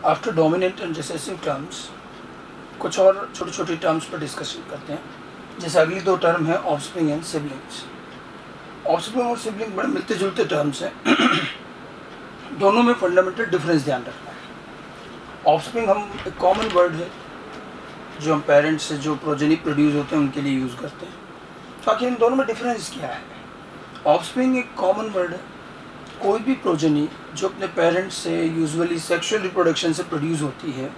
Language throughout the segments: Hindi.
After dominant and recessive terms कुछ और छोटी छोटी टर्म्स पर डिस्कशन करते हैं। जैसे अगली दो टर्म है ऑफस्प्रिंग एंड सिबलिंग्स। ऑफस्प्रिंग और सिबलिंग बड़े मिलते जुलते टर्म्स हैं। दोनों में फंडामेंटल डिफरेंस ध्यान रखना है। ऑफस्प्रिंग हम एक कॉमन वर्ड है जो हम पेरेंट्स से जो प्रोजेनी प्रोड्यूस होते हैं उनके लिए यूज़ करते हैं। तो आखिर इन दोनों में डिफरेंस क्या है? ऑफस्प्रिंग एक कॉमन वर्ड है। कोई भी प्रोजेनी जो अपने पेरेंट्स से यूजुअली सेक्सुअल रिप्रोडक्शन से प्रोड्यूस होती है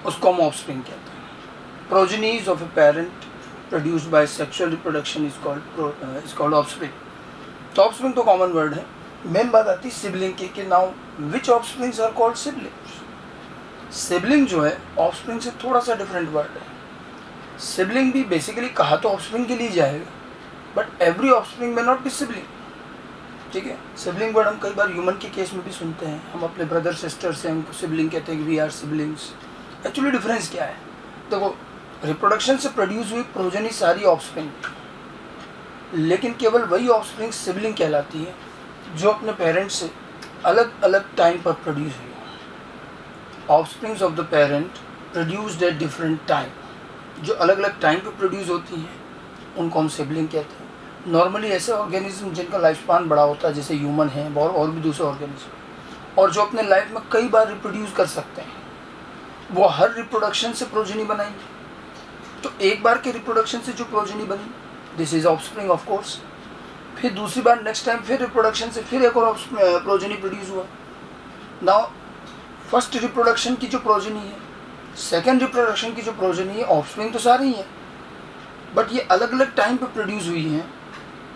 उसको हम ऑफस्प्रिंग कहते हैं। Progenies of a parent produced by sexual reproduction is called offspring. तो ऑफस्प्रिंग तो कॉमन वर्ड है। मेन बात आती है सिबलिंग की कि now which offsprings are called siblings. Sibling जो है ऑफस्प्रिंग से थोड़ा सा डिफरेंट वर्ड है। सिबलिंग भी बेसिकली कहा तो ऑफस्प्रिंग के लिए जाएगा, बट एवरी ऑफस्प्रिंग में नॉट बी सिबलिंग। ठीक है, सिबलिंग वर्ड हम कई बार ह्यूमन के केस में भी सुनते हैं। हम अपने ब्रदर सिस्टर से हमको सिबलिंग कहते हैं कि we are siblings. Actually difference क्या है? देखो, रिप्रोडक्शन से प्रोड्यूस हुई प्रोजेनी सारी ऑफस्प्रिंग, लेकिन केवल वही ऑफस्प्रिंग सिबलिंग कहलाती है जो अपने पेरेंट्स से अलग अलग टाइम पर प्रोड्यूस हुई। Offsprings of the parent produced at different time, जो अलग अलग टाइम पर प्रोड्यूस होती हैं उनको हम सिबलिंग कहते हैं। नॉर्मली ऐसे ऑर्गेनिज्म जिनका लाइफ स्पान बड़ा होता है जैसे ह्यूमन है और भी दूसरे ऑर्गेनिज्म, और जो अपने लाइफ में कई बार रिप्रोड्यूस कर सकते हैं, वो हर रिप्रोडक्शन से प्रोजेनी बनाएंगे। तो एक बार के रिप्रोडक्शन से जो प्रोजेनी बनी, this is offspring of course. फिर दूसरी बार नेक्स्ट टाइम फिर रिप्रोडक्शन से फिर एक और प्रोजेनी प्रोड्यूस हुआ। नाउ फर्स्ट रिप्रोडक्शन की जो प्रोजेनी है, सेकेंड रिप्रोडक्शन की जो प्रोजेनी है, ऑफस्प्रिंग तो सारी हैं, बट ये अलग अलग टाइम पे प्रोड्यूस हुई हैं।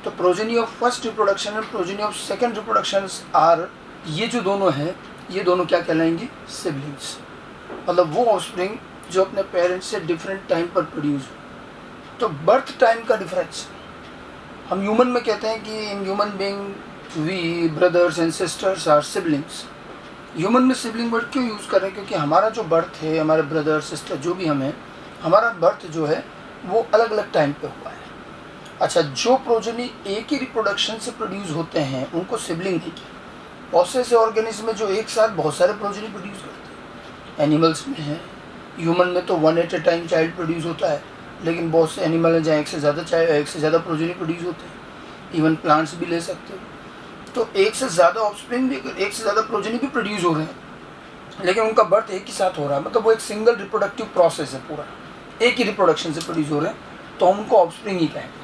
तो progeny of first reproduction and progeny of second reproduction are, ये जो दोनों हैं ये दोनों क्या कहलाएंगे? सिबलिंग्स। मतलब वो ऑफस्प्रिंग जो अपने पेरेंट्स से डिफरेंट टाइम पर प्रोड्यूस हो। तो बर्थ टाइम का डिफरेंस हम ह्यूमन में कहते हैं कि in human being we brothers and sisters are siblings. Human में सिबलिंग वर्ड क्यों यूज़ कर रहे हैं? क्योंकि हमारा जो बर्थ है, हमारे ब्रदर सिस्टर जो भी हम हैं, हमारा बर्थ जो है वो अलग अलग टाइम पे हुआ है। अच्छा, जो प्रोजेनी एक ही रिप्रोडक्शन से प्रोड्यूस होते हैं उनको सिबलिंग नहीं कहते। बहुत से ऐसे ऑर्गेनिज्म में जो एक साथ बहुत सारे प्रोजेनी प्रोड्यूस करते हैं। एनिमल्स में है, ह्यूमन में तो one at a time child produce होता है, लेकिन बहुत से एनिमल हैं जहाँ एक से ज़्यादा प्रोजेनी प्रोड्यूस होते हैं। इवन प्लांट्स भी ले सकते हो, तो एक से ज़्यादा ऑफस्प्रिंग भी, एक से ज़्यादा प्रोजेनी भी प्रोड्यूस हो रहे हैं, लेकिन उनका बर्थ एक ही साथ हो रहा है। मतलब वो एक सिंगल रिप्रोडक्टिव प्रोसेस है, पूरा एक ही रिप्रोडक्शन से प्रोड्यूस हो रहे हैं, तो हम उनको ऑफस्प्रिंग ही कहेंगे।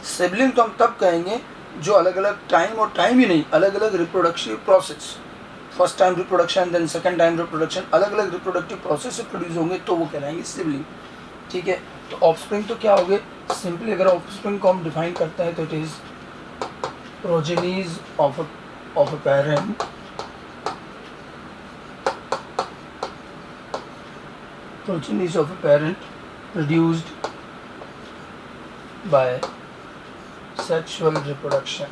सिबलिंग तो हम तब कहेंगे जो अलग अलग टाइम, और टाइम ही नहीं, अलग अलग reproductive process, first time reproduction then second time reproduction, अलग अलग रिप्रोडक्टिव प्रोसेस से प्रोड्यूस होंगे तो वो कहलाएंगे सिबलिंग। ठीक है, तो ऑफस्प्रिंग तो क्या हो गए? सिंपली अगर ऑफस्प्रिंग को हम डिफाइन करते हैं तो it is progenies of a parent produced by sexual reproduction.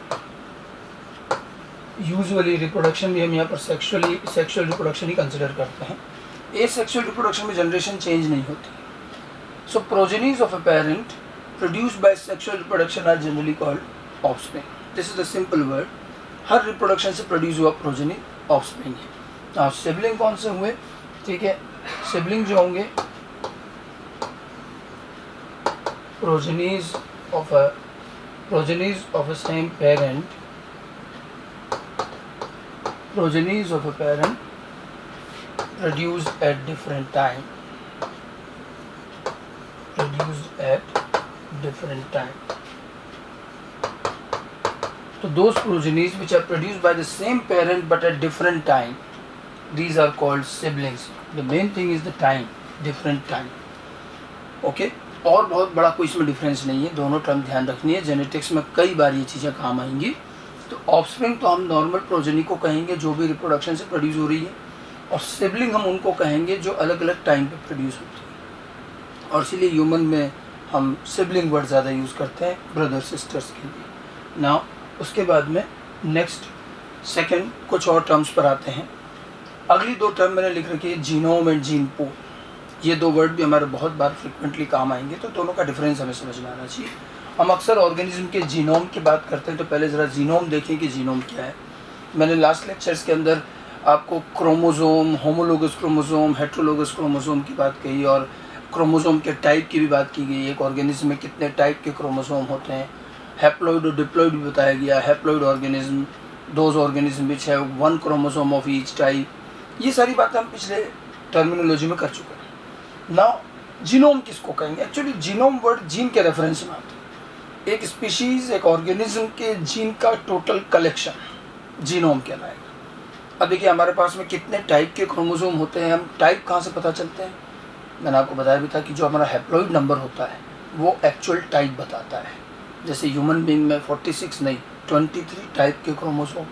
Usually reproduction भी हम यहाँ पर सेक्सुअल रिप्रोडक्शन ही कंसिडर करते हैं। एसेक्सुअल रिप्रोडक्शन में जनरेशन चेंज नहीं होती। So progenies of a parent produced by sexual reproduction are generally called offspring. This is the simple word. हर रिप्रोडक्शन से प्रोड्यूस हुआ प्रोजेनी ऑफस्प्रिंग है। अब सिबलिंग कौन से हुए? ठीक है, सिबलिंग जो होंगे progenies of a same parent, progenies of a parent produced at different time, So those progenies which are produced by the same parent but at different time, these are called siblings. The main thing is the time, different time. Okay? और बहुत बड़ा कोई इसमें डिफरेंस नहीं है, दोनों टर्म ध्यान रखनी है। जेनेटिक्स में कई बार ये चीज़ें काम आएंगी। तो ऑफस्प्रिंग तो हम नॉर्मल प्रोजेनी को कहेंगे जो भी रिप्रोडक्शन से प्रोड्यूस हो रही है, और सिबलिंग हम उनको कहेंगे जो अलग अलग टाइम पे प्रोड्यूस होती है। और इसीलिए ह्यूमन में हम सिबलिंग वर्ड ज़्यादा यूज़ करते हैं ब्रदर सिस्टर्स के लिए। नाउ उसके बाद में नेक्स्ट सेकंड कुछ और टर्म्स पर आते हैं। अगली दो टर्म मैंने लिख रखी है जीनोम एंड जीन पूल। ये दो वर्ड भी हमारे बहुत बार फ्रिक्वेंटली काम आएंगे, तो दोनों का डिफरेंस हमें समझ में आना चाहिए। हम अक्सर ऑर्गेनिज्म के जीनोम की बात करते हैं, तो पहले ज़रा जीनोम देखें कि जीनोम क्या है। मैंने लास्ट लेक्चर्स के अंदर आपको chromosome, homologous chromosome, heterologous chromosome की बात कही और क्रोमोसोम के टाइप की भी बात की गई। एक ऑर्गेनिज्म में कितने टाइप के क्रोमोसोम होते हैं। हैप्लॉइड और डिप्लॉइड भी बताया गया। Haploid organism, those organism which have one chromosome of each type. ये सारी बातें हम पिछले टर्मिनोलॉजी में कर चुके हैं। नाउ जीनोम किसको कहेंगे? एक्चुअली जीनोम वर्ड जीन के रेफरेंस में आता है। एक स्पीशीज, एक ऑर्गेनिज्म के जीन का टोटल कलेक्शन जीनोम कहलाएगा। अब देखिए हमारे पास में कितने टाइप के क्रोमोसोम होते हैं, हम टाइप कहाँ से पता चलते हैं? मैंने आपको बताया भी था कि जो हमारा हैप्लॉइड नंबर होता है वो एक्चुअल टाइप बताता है। जैसे ह्यूमन बीइंग में 46 नहीं 23 टाइप के क्रोमोसोम।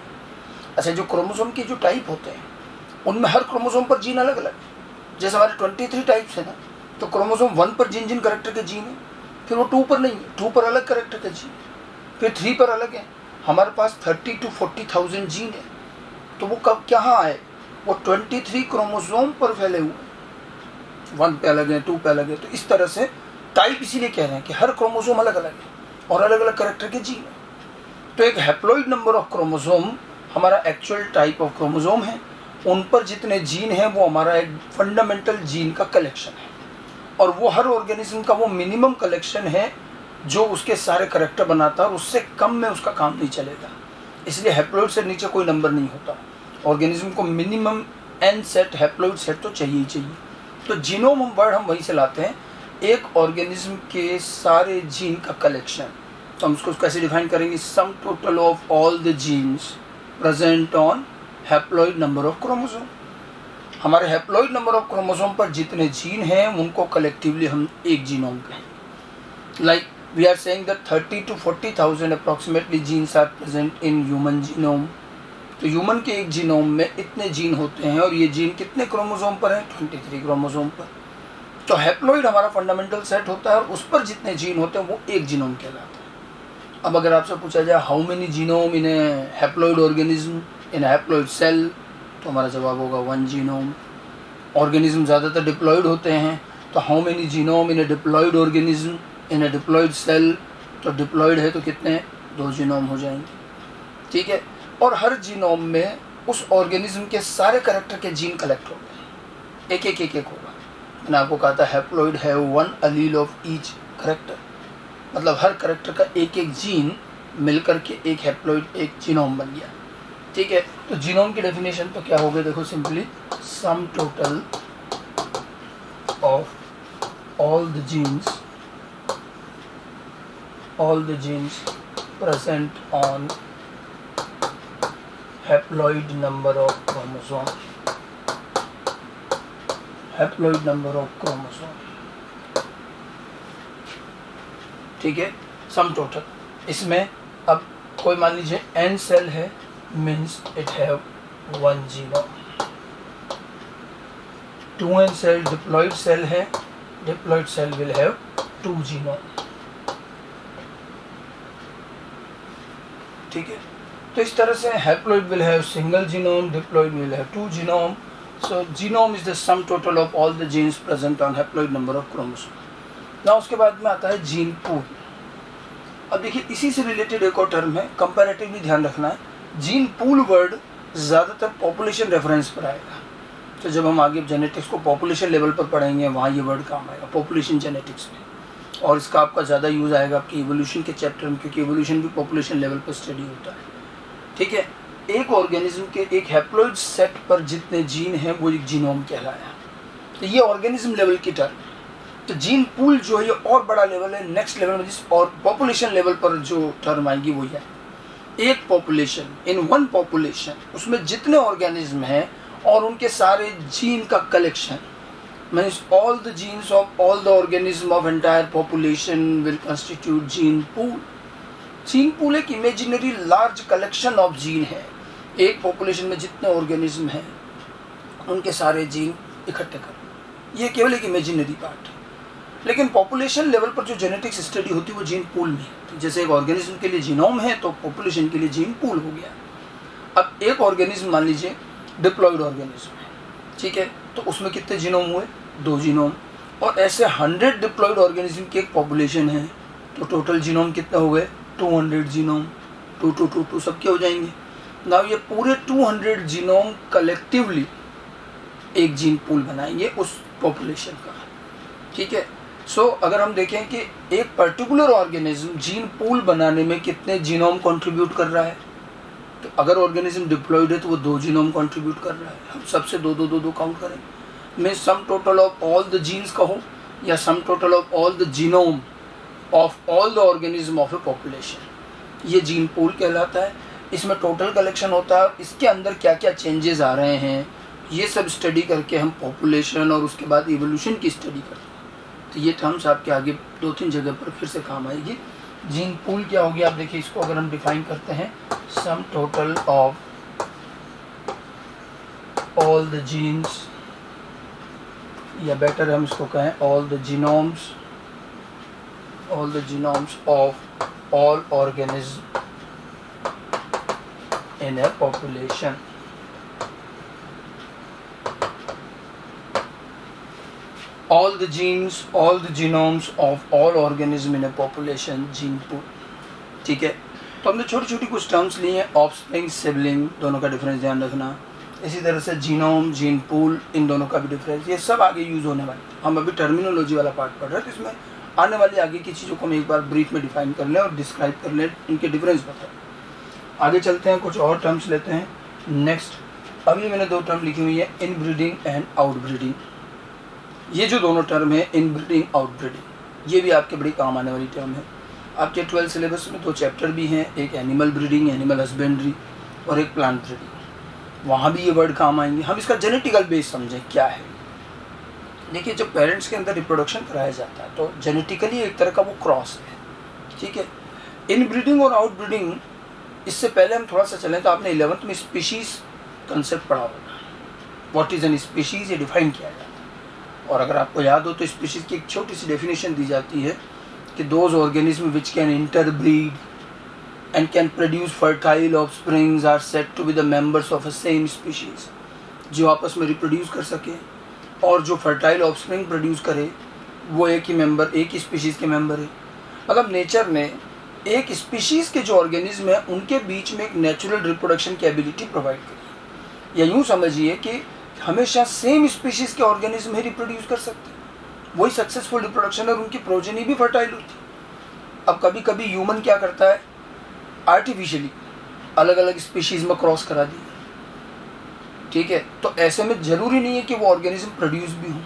अच्छा, जो क्रोमोसोम के जो टाइप होते हैं उनमें हर क्रोमोसोम पर जीन अलग अलग है। जैसे हमारे 23 टाइप्स है ना, तो क्रोमोसोम 1 पर जिन जिन करेक्टर के जीन है, फिर वो 2 पर नहीं है, 2 पर अलग करेक्टर के जीन, फिर 3 पर अलग है। हमारे पास 30 to 40,000 जीन है। तो वो कब कहाँ आए? वो 23 क्रोमोसोम पर फैले हुए, 1 पे अलग है, 2 पे अलग है। तो इस तरह से टाइप इसीलिए कह रहे हैं कि हर क्रोमोसोम अलग अलग है और अलग अलग करेक्टर के जीन है। तो एक हैप्लॉइड नंबर ऑफ क्रोमोसोम हमारा एक्चुअल टाइप ऑफ क्रोमोसोम है। उन पर जितने जीन हैं वो हमारा एक फंडामेंटल जीन का कलेक्शन है और वो हर ऑर्गेनिज्म का वो मिनिमम कलेक्शन है जो उसके सारे करेक्टर बनाता है और उससे कम में उसका काम नहीं चलेगा। इसलिए हैप्लॉइड से नीचे कोई नंबर नहीं होता। ऑर्गेनिज्म को minimum n set haploid set तो चाहिए ही चाहिए। तो जीनोम वर्ड हम वहीं से लाते हैं, एक ऑर्गेनिज्म के सारे जीन का कलेक्शन। तो हम उसको कैसे डिफाइन करेंगे? सम total of all the genes present on haploid number of chromosome. हमारे हैप्लॉइड नंबर ऑफ क्रोमोसोम पर जितने जीन हैं उनको कलेक्टिवली हम एक जीनोम कहें। Like we are saying that 30 to 40,000 approximately genes are present in human genome. तो ह्यूमन के एक जीनोम में इतने जीन होते हैं और ये जीन कितने क्रोमोसोम पर हैं? 23 क्रोमोसोम पर। तो हैप्लॉइड हमारा फंडामेंटल सेट होता है और उस पर जितने जीन होते हैं वो एक जीनोम कहलाता है। अब अगर आपसे पूछा जाए how many genome in a haploid organism, in haploid cell, तो हमारा जवाब होगा 1 जीनोम। ऑर्गेनिज्म ज़्यादातर डिप्लॉइड होते हैं, तो how many genome in a diploid organism, in a diploid cell, तो डिप्लॉइड है तो कितने? 2 जीनोम हो जाएंगे। ठीक है। और हर जीनोम में उस ऑर्गेनिज्म के सारे करेक्टर के जीन कलेक्ट होंगे, एक एक होगा। मैंने आपको कहा था हैप्लॉइड है 1 अलील ऑफ ईच करेक्टर, मतलब हर करेक्टर का एक एक जीन मिलकर के एक हैप्लॉइड, एक जीनोम बन गया। ठीक है। तो जीनोम की डेफिनेशन तो क्या हो गई? देखो simply some total of all the genes present on haploid number of chromosome. Haploid number of chromosome. ठीक है। सम टोटल, इसमें अब कोई मान लीजिए n सेल है, means it have 1 genome. 2n cell diploid cell है, diploid cell will have 2 genome. ठीक है। तो इस तरह से haploid will have single genome, diploid will have 2 genome. So genome is the sum total of all the genes present on haploid number of chromosome. ना उसके बाद में आता है जीन पूल। अब देखिए इसी से रिलेटेड एक और टर्म है, कंपैरेटिवली ध्यान रखना है। जीन पूल वर्ड ज़्यादातर पॉपुलेशन रेफरेंस पर आएगा। तो जब हम आगे जेनेटिक्स को पॉपुलेशन लेवल पर पढ़ेंगे वहाँ ये वर्ड काम आएगा, पॉपुलेशन जेनेटिक्स में। और इसका आपका ज़्यादा यूज़ आएगा आपकी इवोल्यूशन के चैप्टर में, क्योंकि इवोल्यूशन भी पॉपुलेशन लेवल पर स्टडी होता है। ठीक है। एक ऑर्गेनिज्म के एक हैप्लॉइड सेट पर जितने जीन हैं वो एक जीनोम कहलाया। तो ये ऑर्गेनिज्म लेवल की टर्म है। तो जीन पूल जो है ये और बड़ा लेवल है, नेक्स्ट लेवल में जिस और पॉपुलेशन लेवल पर जो टर्म आएगी वो है एक पॉपुलेशन, इन वन पॉपुलेशन, उसमें जितने ऑर्गेनिज्म हैं और उनके सारे जीन का collection, means all the genes of all the organism of entire population will constitute gene pool. Gene pool एक imaginary large collection of gene है। एक पॉपुलेशन में जितने ऑर्गेनिज्म हैं उनके सारे जीन इकट्ठे कर, ये केवल एक इमेजिनरी पार्ट है। लेकिन पॉपुलेशन लेवल पर जो जेनेटिक्स स्टडी होती है वो जीन पूल में है। जैसे एक ऑर्गेनिज्म के लिए जीनोम है तो पॉपुलेशन के लिए जीन पूल हो गया। अब एक ऑर्गेनिज्म मान लीजिए डिप्लॉइड ऑर्गेनिज्म है, ठीक है, तो उसमें कितने जीनोम हुए? 2 जीनोम। और ऐसे 100 डिप्लॉइड ऑर्गेनिज्म की एक पॉपुलेशन है तो टोटल जीनोम कितने हो गए? 200 जीनोम। 2 सबके हो जाएंगे। नाउ ये पूरे 200 जीनोम कलेक्टिवली एक जीन पूल बनाएंगे उस पॉपुलेशन का, ठीक है। सो अगर हम देखें कि एक पर्टिकुलर ऑर्गेनिज्म जीन पूल बनाने में कितने जीनोम कंट्रीब्यूट कर रहा है, तो अगर ऑर्गेनिज्म डिप्लॉयड है तो वो 2 जीनोम कंट्रीब्यूट कर रहा है। हम सबसे 2 काउंट करें। मैं sum total of all the genes कहूँ या sum total of all the genome of all the organism of a population, ये जीन पूल कहलाता है। इसमें टोटल कलेक्शन होता है, इसके अंदर क्या क्या चेंजेस आ रहे हैं ये सब स्टडी करके हम पॉपुलेशन और उसके बाद इवोल्यूशन की स्टडी करते हैं। तो ये टर्म्स आपके आगे 2-3 जगह पर फिर से काम आएगी। जीन पूल क्या होगी, आप देखिए इसको अगर हम डिफाइन करते हैं, sum total of all the genes, या बेटर हम इसको कहें all the genomes of all organism in a population. All the genes, all the genomes of all organism in a population, gene pool, ठीक है। तो हमने छोटी छोटी कुछ टर्म्स लिए हैं, ऑफस्प्रिंग, सिबलिंग, दोनों का डिफरेंस ध्यान रखना। इसी तरह से जीनोम, जीन पूल, इन दोनों का भी डिफरेंस, ये सब आगे यूज़ होने वाले। हम अभी टर्मिनोलॉजी वाला पार्ट पढ़ रहे हैं, तो इसमें आने वाली आगे की चीज़ों को हम एक बार ब्रीफ में डिफाइन कर लें और डिस्क्राइब कर लें, इनके डिफरेंस बताएं। आगे चलते हैं, कुछ और टर्म्स लेते हैं। नेक्स्ट अभी मैंने 2 टर्म लिखी हुई है, इनब्रीडिंग एंड आउटब्रीडिंग। ये जो दोनों टर्म है इनब्रीडिंग, आउटब्रीडिंग, ये भी आपके बड़ी काम आने वाली टर्म है। आपके 12th सिलेबस में 2 चैप्टर भी हैं, एक एनिमल ब्रीडिंग, एनिमल हस्बेंड्री, और एक प्लांट ब्रीडिंग। वहाँ भी ये वर्ड काम आएंगे। हम इसका जेनेटिकल बेस समझें क्या है। देखिए, जब पेरेंट्स के अंदर रिप्रोडक्शन कराया जाता है तो जेनेटिकली एक तरह का वो क्रॉस है, ठीक है। इनब्रीडिंग और आउटब्रीडिंग, इससे पहले हम थोड़ा सा चलें तो आपने 11th में स्पीशीज़ कंसेप्ट पढ़ा होगा। व्हाट इज़ एन स्पीशीज़, ये डिफाइन किया जाता है। और अगर आपको याद हो तो स्पीशीज़ की एक छोटी सी डेफिनेशन दी जाती है कि those organism which can interbreed and can produce fertile offsprings are said to be the members of a same species. जो आपस में रिप्रोड्यूस कर सके और जो फर्टाइल ऑफस्प्रिंग प्रोड्यूस करे वो एक ही स्पीशीज़ के मेंबर है। मतलब नेचर ने एक स्पीशीज़ के जो ऑर्गेनिज्म है उनके बीच में एक नेचुरल रिप्रोडक्शन की एबिलिटी प्रोवाइड करी। या यूँ समझिए कि हमेशा सेम स्पीशीज़ के ऑर्गेनिज्म ही रिप्रोड्यूस कर सकते हैं, वही सक्सेसफुल रिप्रोडक्शन और उनकी प्रोजेनी भी फर्टाइल होती है। अब कभी कभी ह्यूमन क्या करता है, आर्टिफिशियली अलग अलग स्पीशीज़ में क्रॉस करा दी, ठीक है। तो ऐसे में ज़रूरी नहीं है कि वो ऑर्गेनिज्म प्रोड्यूस भी हो,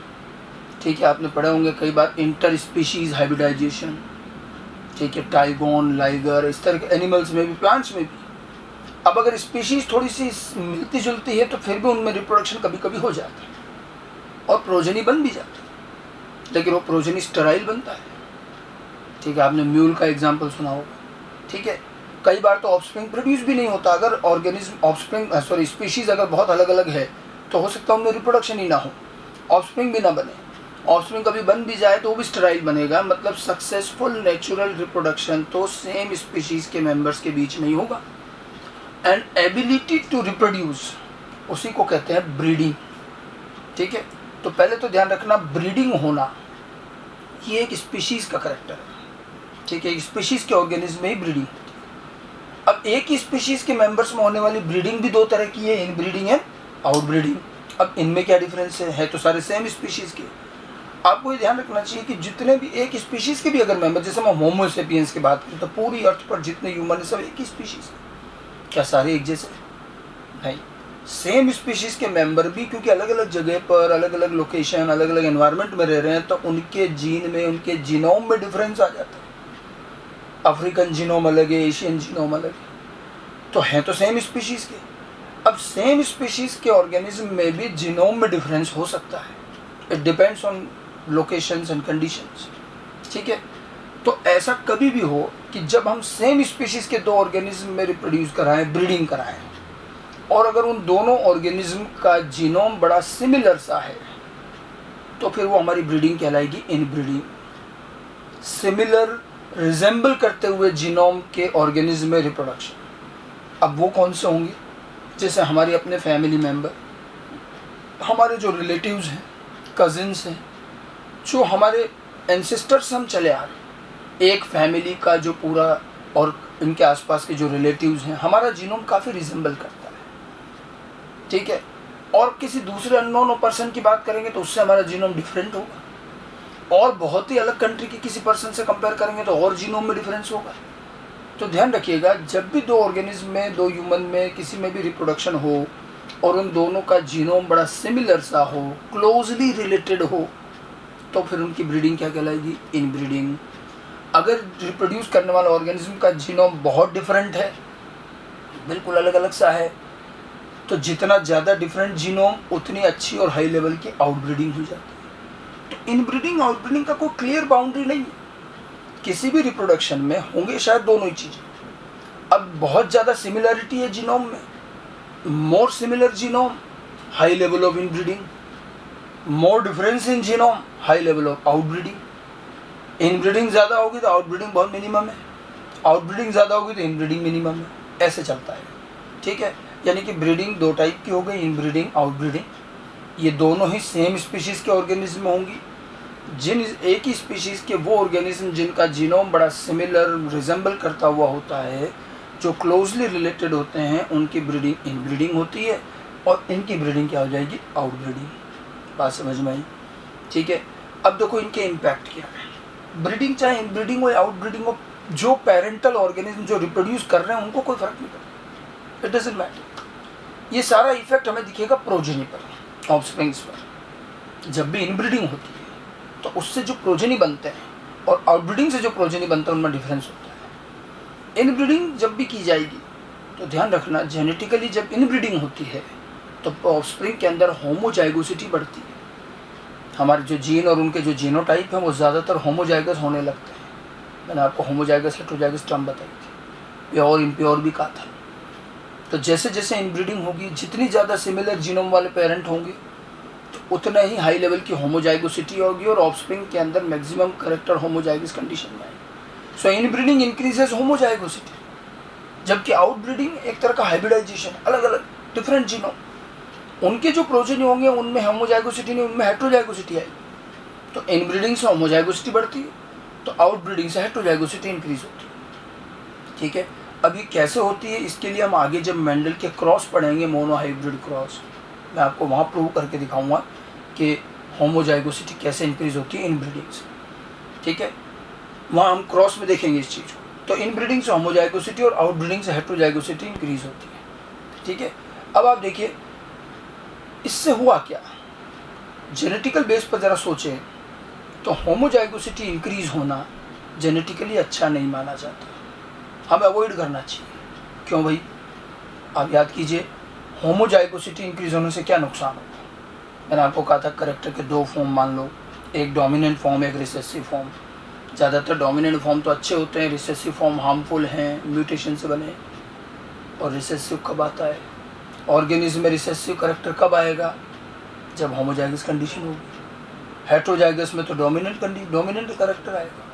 ठीक है। आपने पढ़े होंगे कई बार इंटर स्पीशीज़ हाइब्रिडाइजेशन, ठीक है, टाइगोन, लाइगर, इस तरह के एनिमल्स में भी, प्लांट्स में भी। अब अगर स्पीशीज़ थोड़ी सी मिलती जुलती है तो फिर भी उनमें रिप्रोडक्शन कभी कभी हो जाता है और प्रोजेनी बन भी जाती है, लेकिन वो प्रोजेनी स्टेराइल बनता है, ठीक है। आपने म्यूल का एग्जांपल सुना होगा, ठीक है। कई बार तो ऑफस्प्रिंग प्रोड्यूस भी नहीं होता। अगर ऑर्गेनिज्म स्पीशीज़ अगर बहुत अलग अलग है तो हो सकता है उनमें रिप्रोडक्शन ही ना हो, ऑफस्प्रिंग भी ना बने। ऑफस्प्रिंग कभी बन भी जाए तो वो भी स्टेराइल बनेगा। मतलब सक्सेसफुल नेचुरल रिप्रोडक्शन तो सेम स्पीशीज़ के मेंबर्स के बीच में ही होगा। एंड एबिलिटी टू रिप्रोड्यूस, उसी को कहते हैं ब्रीडिंग, ठीक है। तो पहले तो ध्यान रखना, ब्रीडिंग होना ये एक स्पीशीज़ का करेक्टर है, ठीक है। एक स्पीशीज़ के ऑर्गेनिज्म में ही ब्रीडिंग होती है। अब एक ही स्पीशीज़ के मेंबर्स में होने वाली ब्रीडिंग भी 2 तरह की है, इनब्रीडिंग एंड आउटब्रीडिंग। अब इनमें क्या डिफरेंस है तो सारे सेम स्पीशीज़ के। आपको ये ध्यान रखना चाहिए कि जितने भी एक स्पीशीज़ के भी अगर मेंबर, जैसे हम होमो सेपियंस की बात करें तो पूरी अर्थ पर जितने ह्यूमन है सब एक ही स्पीशीज़ है। क्या सारे एक जैसे? नहीं, सेम स्पीशीज़ के मेंबर भी, क्योंकि अलग अलग जगह पर, अलग अलग लोकेशन, अलग अलग एनवायरनमेंट में रह रहे हैं, तो उनके जीन में, उनके जीनोम में डिफरेंस आ जाता है। अफ्रीकन जीनोम अलग है, एशियन जीनोम अलग है, तो हैं तो सेम स्पीशीज़ के। अब सेम स्पीशीज़ के ऑर्गेनिज्म में भी जीनोम में डिफरेंस हो सकता है। It depends on locations and conditions, ठीक है। तो ऐसा कभी भी हो कि जब हम सेम स्पीशीज़ के 2 ऑर्गेनिज्म में रिप्रोड्यूस कराएं, ब्रीडिंग कराएं, और अगर उन दोनों ऑर्गेनिज्म का जीनोम बड़ा सिमिलर सा है तो फिर वो हमारी ब्रीडिंग कहलाएगी इनब्रीडिंग। सिमिलर, रिजेंबल करते हुए जीनोम के ऑर्गेनिज्म में रिप्रोडक्शन। अब वो कौन से होंगे? जैसे हमारे अपने फैमिली मेम्बर, हमारे जो रिलेटिव्स हैं, कजिन्स हैं, जो हमारे एंसेस्टर्स हम चले आ रहे हैं, एक फैमिली का जो पूरा और इनके आसपास के जो रिलेटिव्स हैं, हमारा जीनोम काफ़ी रिजेंबल करता है, ठीक है। और किसी दूसरे अननोन पर्सन की बात करेंगे तो उससे हमारा जीनोम डिफरेंट होगा, और बहुत ही अलग कंट्री के किसी पर्सन से कंपेयर करेंगे तो और जीनोम में डिफरेंस होगा। तो ध्यान रखिएगा, जब भी दो ऑर्गेनिज्म में, दो ह्यूमन में किसी में भी रिप्रोडक्शन हो और उन दोनों का जीनोम बड़ा सिमिलर सा हो, क्लोजली रिलेटेड हो, तो फिर उनकी ब्रीडिंग क्या कहलाएगी? इनब्रीडिंग। अगर रिप्रोड्यूस करने वाले ऑर्गेनिज्म का जीनोम बहुत डिफरेंट है, बिल्कुल अलग अलग सा है, तो जितना ज़्यादा डिफरेंट जीनोम उतनी अच्छी और हाई लेवल की आउटब्रीडिंग हो जाती है। तो इनब्रीडिंग आउटब्रीडिंग का कोई क्लियर बाउंड्री नहीं है, किसी भी रिप्रोडक्शन में होंगे शायद दोनों ही चीज़ें। अब बहुत ज़्यादा सिमिलरिटी है जीनोम में, more similar genome, high level of inbreeding, more difference in genome, high level of outbreeding. Inbreeding ज़्यादा होगी तो आउटब्रीडिंग बहुत मिनिमम है, आउटब्रीडिंग ज़्यादा होगी तो इनब्रीडिंग मिनिमम है, ऐसे चलता है, ठीक है। यानी कि ब्रीडिंग दो टाइप की हो गई, इनब्रीडिंग, आउटब्रीडिंग। ये दोनों ही सेम स्पीशीज़ के ऑर्गेनिज्म होंगी। जिन एक ही स्पीशीज़ के वो ऑर्गेनिज्म जिनका जीनोम बड़ा सिमिलर, रिजेंबल करता हुआ होता है, जो क्लोजली रिलेटेड होते हैं, उनकी ब्रीडिंग इनब्रीडिंग होती है और इनकी ब्रीडिंग क्या हो जाएगी? आउटब्रीडिंग। बात समझ में आई, ठीक है। अब देखो इनके इम्पैक्ट क्या है। ब्रीडिंग चाहे इनब्रीडिंग हो या आउटब्रीडिंग हो, जो पेरेंटल ऑर्गेनिज्म जो रिप्रोड्यूस कर रहे हैं उनको कोई फर्क नहीं पड़ता, इट डजंट मैटर। ये सारा इफेक्ट हमें दिखेगा प्रोजेनी पर, ऑफस्प्रिंग्स पर। जब भी इनब्रीडिंग होती है तो उससे जो प्रोजेनी बनते हैं और आउटब्रीडिंग से जो प्रोजेनी बनता है उनमें डिफरेंस होता है। इनब्रीडिंग जब भी की जाएगी तो ध्यान रखना, जेनेटिकली जब इनब्रीडिंग होती है तो ऑफस्प्रिंग के अंदर होमोजाइगोसिटी बढ़ती है। हमारे जो जीन और उनके जो जीनोटाइप हैं वो ज़्यादातर होमोजाइगस होने लगते हैं। मैंने आपको होमोजाइगस हेटेरोजाइगस टर्म बताई थी, प्योर इम्प्योर भी कहा था। तो जैसे जैसे इनब्रीडिंग होगी, जितनी ज़्यादा सिमिलर जीनोम वाले पेरेंट होंगे तो उतना ही हाई लेवल की होमोजाइगोसिटी होगी और ऑफस्प्रिंग के अंदर मैक्सिमम करेक्टर होमोजाइगस कंडीशन में आएगी। सो इनब्रीडिंग इंक्रीजेस होमोजाइगोसिटी, जबकि आउटब्रीडिंग एक तरह का हाइब्रिडाइजेशन, अलग अलग डिफरेंट जीनोम, उनके जो प्रोजेनी होंगे उनमें होमोजाइगोसिटी नहीं, उनमें हेटेरोजाइगोसिटी आएगी। तो इनब्रीडिंग से होमोजाइगोसिटी बढ़ती है, तो आउटब्रीडिंग से हेटेरोजाइगोसिटी इंक्रीज होती है, ठीक है। अब ये कैसे होती है, इसके लिए हम आगे जब मेंडल के क्रॉस पढ़ेंगे, मोनो हाइब्रिड क्रॉस, मैं आपको वहाँ प्रूव करके दिखाऊंगा कि होमोजाइगोसिटी कैसे इंक्रीज होती है इनब्रीडिंग से, ठीक है। वहाँ हम क्रॉस में देखेंगे इस चीज़ को। तो इनब्रीडिंग से होमोजाइगोसिटी और आउटब्रीडिंग से हेटेरोजाइगोसिटी इंक्रीज होती है, ठीक है। अब आप देखिए इससे हुआ क्या, जेनेटिकल बेस पर ज़रा सोचें तो होमोजाइगोसिटी इंक्रीज होना जेनेटिकली अच्छा नहीं माना जाता, हमें अवॉइड करना चाहिए। क्यों भाई? आप याद कीजिए, होमोजाइगोसिटी इंक्रीज होने से क्या नुकसान होता है। मैंने आपको कहा था करेक्टर के दो फॉर्म मान लो, एक डोमिनेंट फॉर्म, एक रिसेसिव फॉर्म। ज़्यादातर डोमिनेंट फॉर्म तो अच्छे होते हैं, रिसेसिव फॉर्म हार्मफुल हैं, म्यूटेशन से बने। और रिसेसिव कब आता है ऑर्गेनिज्म में? रिसेसिव करेक्टर कब आएगा? जब होमोजाइगस कंडीशन होगी। हेटेरोजाइगस में तो डोमिनेंट करेक्टर आएगा।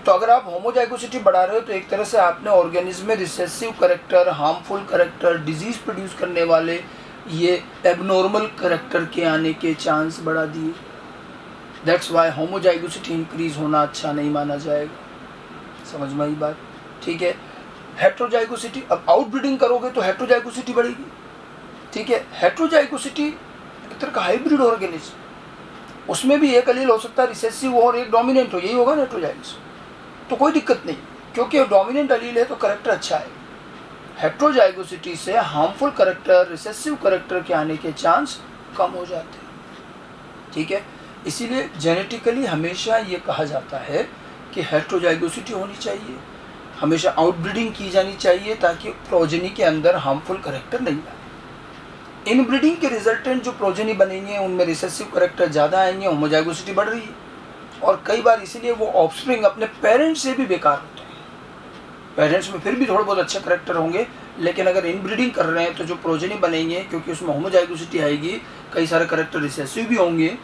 तो अगर आप होमोजाइगोसिटी बढ़ा रहे हो तो एक तरह से आपने ऑर्गेनिज्म में recessive character, harmful character, disease produce करने वाले ये एबनॉर्मल करेक्टर के आने के चांस बढ़ा दिए। दैट्स वाई होमोजाइगोसिटी इंक्रीज होना अच्छा नहीं माना जाएगा। समझ में आई बात, ठीक है। हेटेरोजाइगोसिटी, अब आउटब्रीडिंग करोगे तो हेटेरोजाइगोसिटी बढ़ेगी, ठीक है। हेटेरोजाइगोसिटी एक तरह का हाइब्रिड ऑर्गेनिज्म, उसमें भी एक एलील हो सकता है रिसेसिव और एक डोमिनेंट हो, यही होगा ना हेटेरोजाइगस। तो कोई दिक्कत नहीं, क्योंकि डोमिनेंट एलील है तो करेक्टर अच्छा है। हेटेरोजाइगोसिटी से हार्मफुल करेक्टर, रिसेसिव करेक्टर के आने के चांस कम हो जाते हैं, ठीक है। इसीलिए जेनेटिकली हमेशा ये कहा जाता है कि हेटेरोजाइगोसिटी होनी चाहिए, हमेशा आउटब्रीडिंग की जानी चाहिए ताकि प्रोजेनी के अंदर हार्मफुल करेक्टर नहीं आए। इनब्रीडिंग के रिजल्टेंट जो प्रोजेनी बनेंगे उनमें रिसेसिव करेक्टर ज़्यादा आएंगे, होमोजाइगोसिटी बढ़ रही है। और कई बार इसीलिए वो ऑफस्प्रिंग अपने पेरेंट्स से भी बेकार होते हैं। पेरेंट्स में फिर भी थोड़े बहुत अच्छे करेक्टर होंगे, लेकिन अगर इनब्रीडिंग कर रहे हैं तो जो प्रोजेनी बनेंगे, क्योंकि उसमें होमोजाइगोसिटी आएगी, कई सारे करेक्टर रिसेसिव भी होंगे,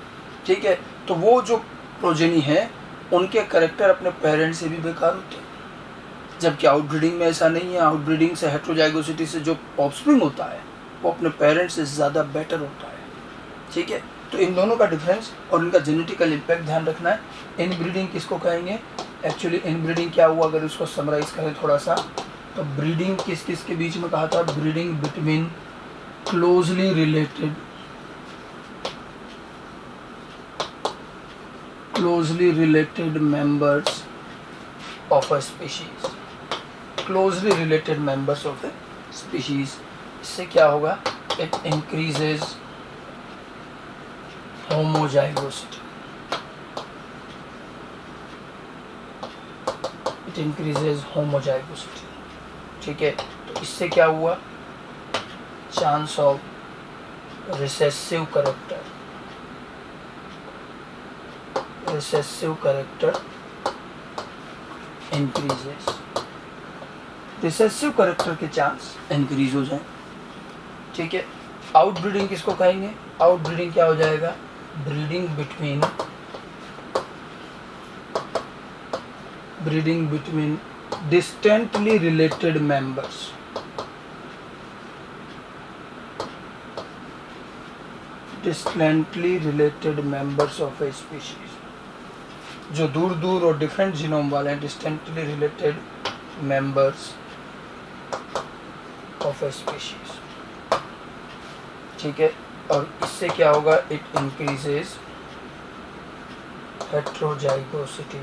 ठीक है। तो वो जो प्रोजेनी है उनके करेक्टर अपने पेरेंट्स से भी बेकार होते हैं। जबकि आउटब्रीडिंग में ऐसा नहीं है। आउटब्रीडिंग से, हेटेरोजाइगोसिटी से जो ऑफस्प्रिंग होता है वो अपने पेरेंट्स से ज़्यादा बेटर होता है, ठीक है। तो इन दोनों का डिफरेंस और इनका जेनेटिकल इम्पैक्ट ध्यान रखना है। इनब्रीडिंग किसको कहेंगे? एक्चुअली इनब्रीडिंग क्या हुआ, अगर इसको समराइज़ करें थोड़ा सा, तो ब्रीडिंग किस किस के बीच में कहा था? Breeding between closely related members of a species, closely related members of a species. इससे क्या होगा? It increases homozygosity. ठीक है, तो इससे क्या हुआ? Chance of recessive character increases. Recessive character के चांस इंक्रीज हो जाए। ठीक है, आउटब्रीडिंग किसको कहेंगे? आउटब्रीडिंग क्या हो जाएगा? Breeding between distantly related members. Distantly related members of A species, जो दूर दूर और डिफरेंट जीनोम वाले हैं, distantly related members of A species. ठीक है, और इससे क्या होगा? It increases heterozygosity.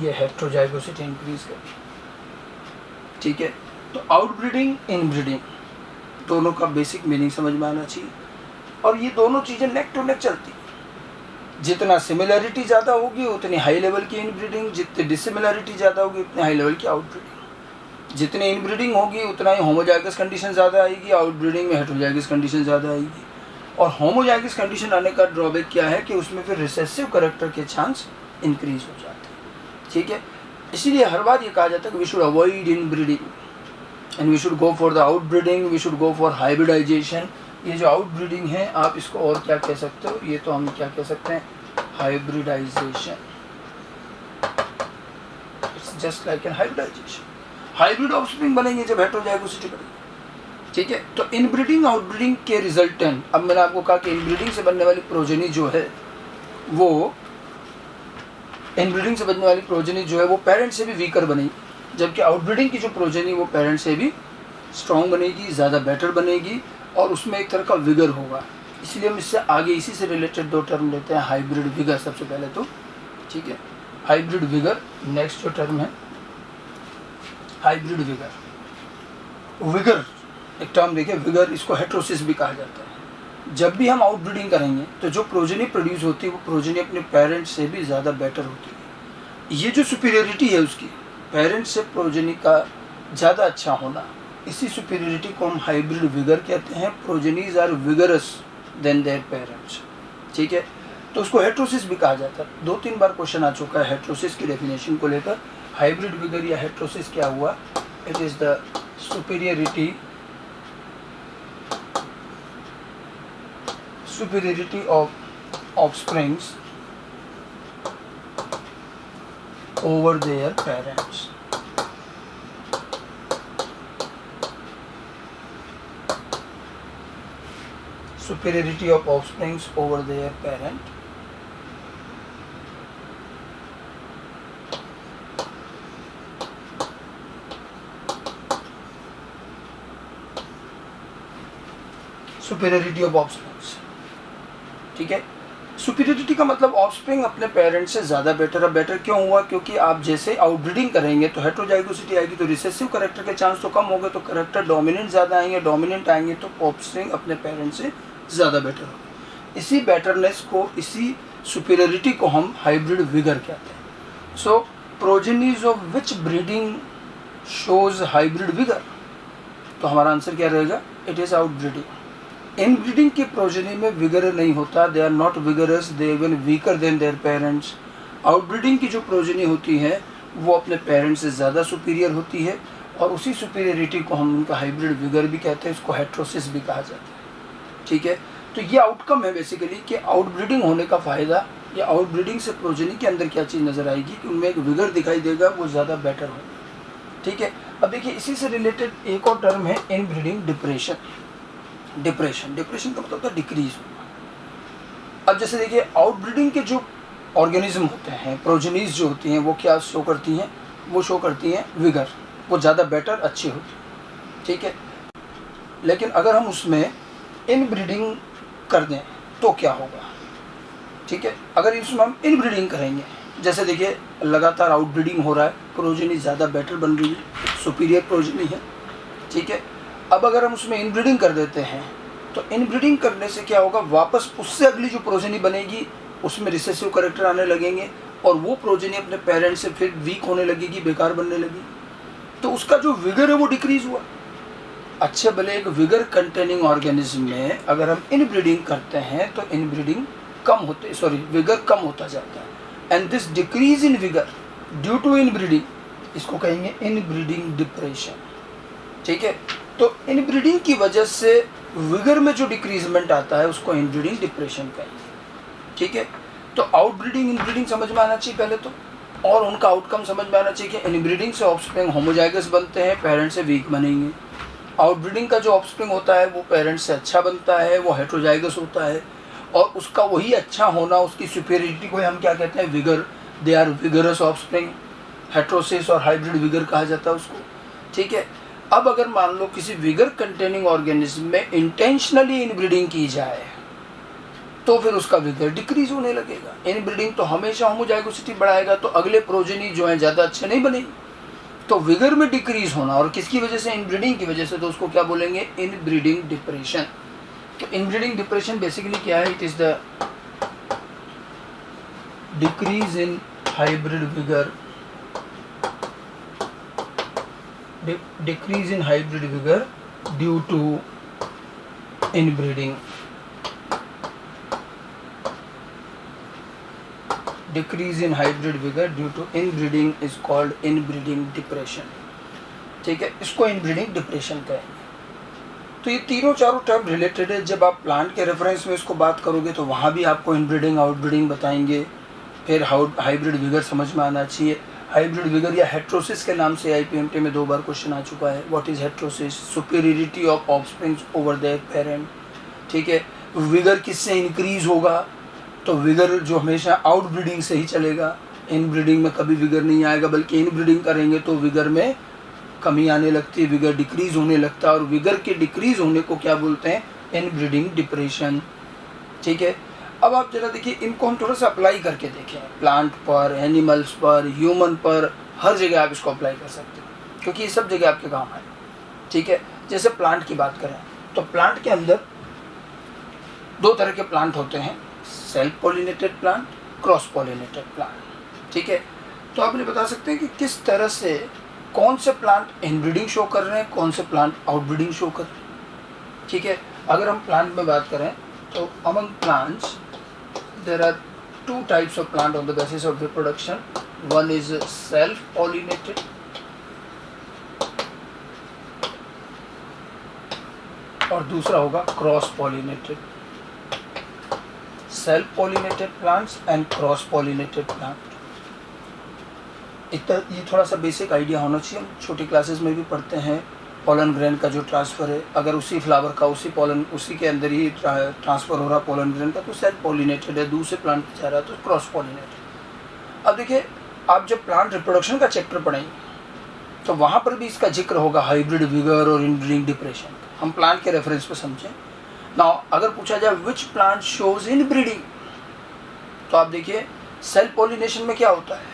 ये हेट्रोजाइगोसिटी इंक्रीज कर। ठीक है, तो आउटब्रीडिंग, इनब्रीडिंग दोनों का बेसिक मीनिंग समझ में आना चाहिए। और ये दोनों चीजें नेक टू नेक चलती। जितना सिमिलरिटी ज़्यादा होगी उतनी हाई लेवल की इनब्रीडिंग, जितनी डिसिमिलरिटी ज़्यादा होगी उतनी हाई लेवल की आउटब्रीडिंग। जितनी इनब्रीडिंग होगी उतना ही होमोजाइगस कंडीशन ज़्यादा आएगी, आउटब्रीडिंग में हेट्रोजाइगस कंडीशन ज़्यादा आएगी। और होमोजाइगस कंडीशन आने का ड्रॉबैक क्या है कि उसमें फिर रिसेसिव करेक्टर के चांस इंक्रीज हो जाते हैं। ठीक है, इसीलिए हर बार ये कहा जाता है कि we should avoid inbreeding and we should go for the outbreeding, we should go for hybridization. ये जो आउटब्रीडिंग है, आप इसको और क्या कह सकते हो? ये तो हम क्या कह सकते हैं? Hybridization. It's just like an hybridization. Hybrid offspring बनेंगे जब हेट्रोजाइगोसिटी बढ़ेगी। ठीक है, तो इनब्रीडिंग आउटब्रीडिंग के रिजल्टेंट, अब मैंने आपको कहा कि इनब्रीडिंग से बनने वाली प्रोजेनी जो है वो इनब्रीडिंग से बनने वाली प्रोजेनी जो है वो पेरेंट से भी वीकर बनेगी, जबकि आउटब्रीडिंग की जो प्रोजेनी वो पेरेंट से भी स्ट्रॉन्ग बनेगी, ज़्यादा बेटर बनेगी और उसमें एक तरह का विगर होगा। इसलिए हम इससे आगे इसी से रिलेटेड दो टर्म लेते हैं। हाइब्रिड विगर सबसे पहले तो, ठीक है, हाइब्रिड विगर। नेक्स्ट जो टर्म है हाइब्रिड विगर। विगर एक टर्म देखिए, विगर, इसको हेट्रोसिस भी कहा जाता है। जब भी हम आउटब्रीडिंग करेंगे तो जो प्रोजेनी प्रोड्यूस होती है वो प्रोजेनी अपने पेरेंट्स से भी ज़्यादा बेटर होती है। ये जो सुपीरियरिटी है उसकी, पेरेंट्स से प्रोजेनी का ज़्यादा अच्छा होना, इसी सुपीरियरिटी को हम हाइब्रिड विगर कहते हैं। Progenies are vigorous than their parents. ठीक है, तो उसको हेट्रोसिस भी कहा जाता है। 2-3 बार क्वेश्चन आ चुका है हेट्रोसिस की डेफिनेशन को लेकर। हाइब्रिड विगर या हेट्रोसिस क्या हुआ? It is the superiority of offsprings over their parents. Superiority of offsprings over their parent. Superiority of offsprings. ठीक है, सुपीरियरिटी का मतलब ऑफस्प्रिंग अपने पेरेंट्स से ज़्यादा बेटर है। बेटर क्यों हुआ? क्योंकि आप जैसे आउटब्रीडिंग करेंगे तो हेट्रोजाइगोसिटी आएगी, तो रिसेसिव करेक्टर के चांस तो कम हो गए, तो करेक्टर डोमिनेंट ज़्यादा आएंगे, डोमिनेंट आएंगे तो ऑफस्प्रिंग अपने पेरेंट्स से ज़्यादा बेटर होगी। इसी बेटरनेस को, इसी सुपीरियरिटी को हम हाइब्रिड विगर कहते हैं। So progenies of which breeding shows hybrid vigour? तो हमारा आंसर क्या रहेगा? It is outbreeding. इनब्रीडिंग की प्रोजेनी में विगर नहीं होता, they are not vigorous, they even weaker than their parents. Outbreeding की जो प्रोजेनी होती है वो अपने पेरेंट्स से ज़्यादा सुपीरियर होती है और उसी सुपीरियरिटी को हम उनका हाइब्रिड विगर भी कहते हैं, इसको हेट्रोसिस भी कहा जाता है। ठीक है, तो ये आउटकम है बेसिकली कि आउटब्रीडिंग होने का फ़ायदा या आउटब्रीडिंग से प्रोजेनी के अंदर क्या चीज़ नज़र आएगी कि उनमें एक विगर दिखाई देगा, वो ज़्यादा बेटर होगा। ठीक है, अब देखिए इसी से रिलेटेड एक और टर्म है इनब्रीडिंग डिप्रेशन। डिप्रेशन का मतलब होता है डिक्रीज होना। अब जैसे देखिए आउटब्रीडिंग के जो ऑर्गेनिज्म होते हैं, प्रोजेनीज जो होती हैं, वो क्या शो करती हैं? वो शो करती हैं विगर, वो ज़्यादा बेटर अच्छी होती है, ठीक है। लेकिन अगर हम उसमें इनब्रीडिंग कर दें तो क्या होगा? ठीक है, अगर इसमें हम इनब्रीडिंग करेंगे, जैसे देखिए लगातार आउटब्रीडिंग हो रहा है, प्रोजेनी ज़्यादा बेटर बन रही है, सुपीरियर प्रोजेनी है, ठीक है। अब अगर हम उसमें इनब्रीडिंग कर देते हैं तो इनब्रीडिंग करने से क्या होगा? वापस उससे अगली जो प्रोजेनी बनेगी उसमें रिसेसिव कैरेक्टर आने लगेंगे और वो प्रोजेनी अपने पेरेंट्स से फिर वीक होने लगेगी, बेकार बनने लगेगी, तो उसका जो विगर है वो डिक्रीज हुआ। अच्छे भले एक विगर कंटेनिंग ऑर्गेनिज्म में अगर हम इनब्रीडिंग करते हैं तो इनब्रीडिंग कम होते, सॉरी विगर कम होता जाता है, and this decrease in vigour due to inbreeding, इसको कहेंगे इनब्रीडिंग डिप्रेशन, ठीक है। तो इनब्रीडिंग की वजह से विगर में जो डिक्रीजमेंट आता है उसको इनब्रीडिंग डिप्रेशन कहेंगे, ठीक है। तो आउटब्रीडिंग इनब्रीडिंग समझ में आना चाहिए पहले तो, और उनका आउटकम समझ में आना चाहिए कि इनब्रीडिंग से ऑफस्प्रिंग होमोजाइगस बनते हैं, पेरेंट्स से वीक बनेंगे। आउटब्रीडिंग का जो ऑफस्प्रिंग होता है वो पेरेंट्स से अच्छा बनता है, वो हेट्रोजाइगस होता है, और उसका वही अच्छा होना, उसकी सुपेरियरिटी को हम क्या कहते हैं? Vigour. They are vigorous offspring, heterosis और हाइब्रिड विगर कहा जाता है उसको, ठीक है। अब अगर मान लो किसी विगर कंटेनिंग ऑर्गेनिज्म में इंटेंशनली इनब्रीडिंग की जाए तो फिर उसका विगर डिक्रीज होने लगेगा। इनब्रीडिंग तो हमेशा होमोजाइगोसिटी बढ़ाएगा, तो अगले प्रोजेनी जो है ज़्यादा अच्छे नहीं बनेगी, तो विगर में डिक्रीज होना, और किसकी वजह से? इनब्रीडिंग की वजह से, तो उसको क्या बोलेंगे? Inbreeding depression. तो इनब्रीडिंग डिप्रेशन बेसिकली क्या है? It is the decrease in hybrid vigour, decrease in hybrid vigour due to inbreeding, decrease in hybrid vigour due to inbreeding is called inbreeding depression, ठीक है। इसको इनब्रीडिंग डिप्रेशन कहेंगे। तो ये तीनों चारों टर्म रिलेटेड है। जब आप प्लांट के रेफरेंस में इसको बात करोगे तो वहाँ भी आपको इनब्रीडिंग आउटब्रीडिंग बताएंगे। फिर हाइब्रिड विगर समझ में आना चाहिए। हाइब्रिड विगर या हेट्रोसिस के नाम से आईपीएमटी में 2 बार क्वेश्चन आ चुका है। What is heterosis? Superiority of offsprings over there parent, ठीक है। विगर किससे इंक्रीज होगा? तो विगर जो हमेशा आउटब्रीडिंग से ही चलेगा, इनब्रीडिंग में कभी विगर नहीं आएगा, बल्कि इनब्रीडिंग करेंगे तो विगर में कमी आने लगती है, विगर डिक्रीज होने लगता है, और विगर के डिक्रीज होने को क्या बोलते हैं? इनब्रीडिंग डिप्रेशन, ठीक है। अब आप जरा देखिए, इनको हम थोड़ा सा अप्लाई करके देखें, प्लांट पर, एनिमल्स पर, ह्यूमन पर, हर जगह आप इसको अप्लाई कर सकते हैं, क्योंकि ये सब जगह आपके काम है, ठीक है। जैसे प्लांट की बात करें तो प्लांट के अंदर 2 तरह के प्लांट होते हैं, self pollinated plant, cross pollinated plant, ठीक है। तो आप मुझे बता सकते हैं कि किस तरह से कौन से प्लांट इनब्रीडिंग शो कर रहे हैं, कौन से प्लांट आउटब्रीडिंग शो कर रहे हैं, ठीक है। अगर हम प्लांट में बात करें तो among plants there are 2 types of plant on the basis of reproduction. One is self pollinated और दूसरा होगा cross pollinated. Self pollinated plants and cross pollinated plant, इतना ये थोड़ा सा बेसिक आइडिया होना चाहिए। हम छोटी क्लासेस में भी पढ़ते हैं पोलन ग्रेन का जो ट्रांसफ़र है, अगर उसी फ्लावर का उसी के अंदर ही ट्रांसफ़र हो रहा पोलन ग्रेन का, तो सेल्फ पॉलिनेटेड है। दूसरे प्लांट पे जा रहा है तो क्रॉस पॉलिनेटेड। अब देखिए, आप जब प्लांट रिप्रोडक्शन का चैप्टर पढ़ेंगे तो वहाँ पर भी इसका जिक्र होगा, हाइब्रिड विगर और इनब्रीडिंग डिप्रेशन। हम प्लांट के रेफरेंस पे समझें। नाउ अगर पूछा जाए विच प्लांट शोज इनब्रीडिंग, तो आप देखिए सेल्फ पॉलिनेशन में क्या होता है?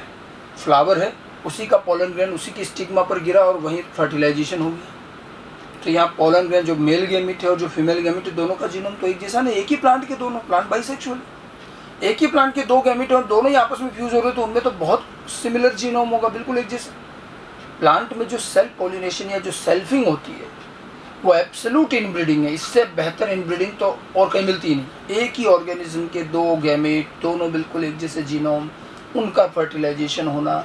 फ्लावर है, उसी का पोलन ग्रेन उसी की स्टिग्मा पर गिरा और वहीं फर्टिलाइजेशन हो गया। तो यहाँ पोलन ग्रेन जो मेल गैमेट है और जो फीमेल गैमेट है, दोनों का जीनोम तो एक जैसा नहीं। एक ही प्लांट के दोनों, प्लांट बाइसेक्सुअल, एक ही प्लांट के 2 गैमेट और दोनों ही आपस में फ्यूज हो रहे, तो उनमें तो बहुत सिमिलर जीनोम होगा, बिल्कुल एक जैसा। प्लांट में जो सेल्फ पॉलिनेशन या जो सेल्फिंग होती है वो एब्सोल्यूट इनब्रीडिंग है। इससे बेहतर इनब्रीडिंग तो और कहीं मिलती नहीं। एक ही ऑर्गेनिज्म के 2 गैमेट, दोनों बिल्कुल एक जैसे जीनोम, उनका फर्टिलाइजेशन होना,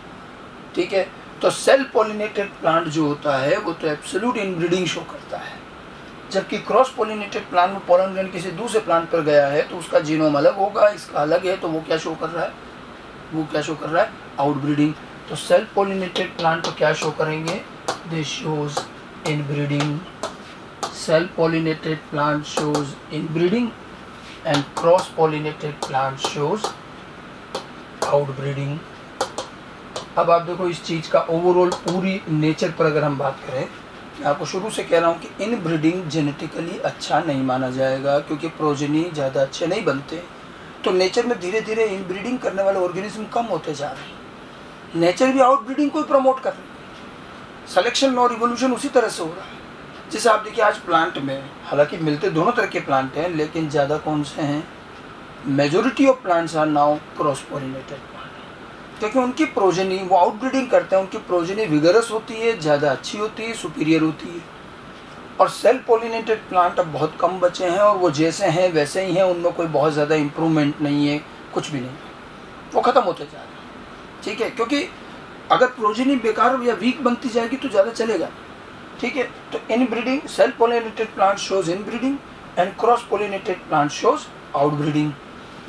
ठीक है। तो सेल्फ पॉलिनेटेड प्लांट जो होता है वो तो एब्सोल्यूट इनब्रीडिंग शो करता है, जबकि क्रॉस पॉलिनेटेड प्लांट में पोलन ग्रेन किसी दूसरे प्लांट पर गया है तो उसका जीनोम अलग होगा, इसका अलग है, तो वो क्या शो कर रहा है? वो क्या शो कर रहा है? आउटब्रीडिंग। तो सेल्फ पॉलिनेटेड प्लांट तो क्या शो करेंगे? दे shows inbreeding. Self pollinated plant shows inbreeding and cross pollinated plant shows outbreeding. अब आप देखो इस चीज़ का ओवरऑल पूरी नेचर पर अगर हम बात करें, मैं आपको शुरू से कह रहा हूँ कि इनब्रीडिंग जेनेटिकली अच्छा नहीं माना जाएगा क्योंकि प्रोजेनी ज़्यादा अच्छे नहीं बनते। तो नेचर में धीरे धीरे इनब्रीडिंग करने वाले ऑर्गेनिज्म कम होते जा रहे हैं। नेचर भी आउटब्रीडिंग को ही प्रमोट कर रही है। सिलेक्शन और इवोल्यूशन उसी तरह से हो रहा है। जैसे आप देखिए आज प्लांट में, हालांकि मिलते दोनों तरह के प्लांट हैं, लेकिन ज़्यादा कौन से हैं? Majority of plants are now cross pollinated plant, क्योंकि उनकी प्रोजेनी वो आउटब्रीडिंग करते हैं, उनकी प्रोजेनी विगरस होती है, ज़्यादा अच्छी होती है, सुपीरियर होती है। और सेल्फ पॉलिनेटेड प्लांट अब बहुत कम बचे हैं और वो जैसे हैं वैसे ही हैं, उनमें कोई बहुत ज़्यादा इम्प्रूवमेंट नहीं है, कुछ भी नहीं, वो ख़त्म होते जा रहे हैं। ठीक है, क्योंकि अगर प्रोजेनी बेकार या वीक बनती जाएगी तो ज़्यादा चलेगा। ठीक है, तो inbreeding, self pollinated plant shows inbreeding and cross pollinated plant shows outbreeding.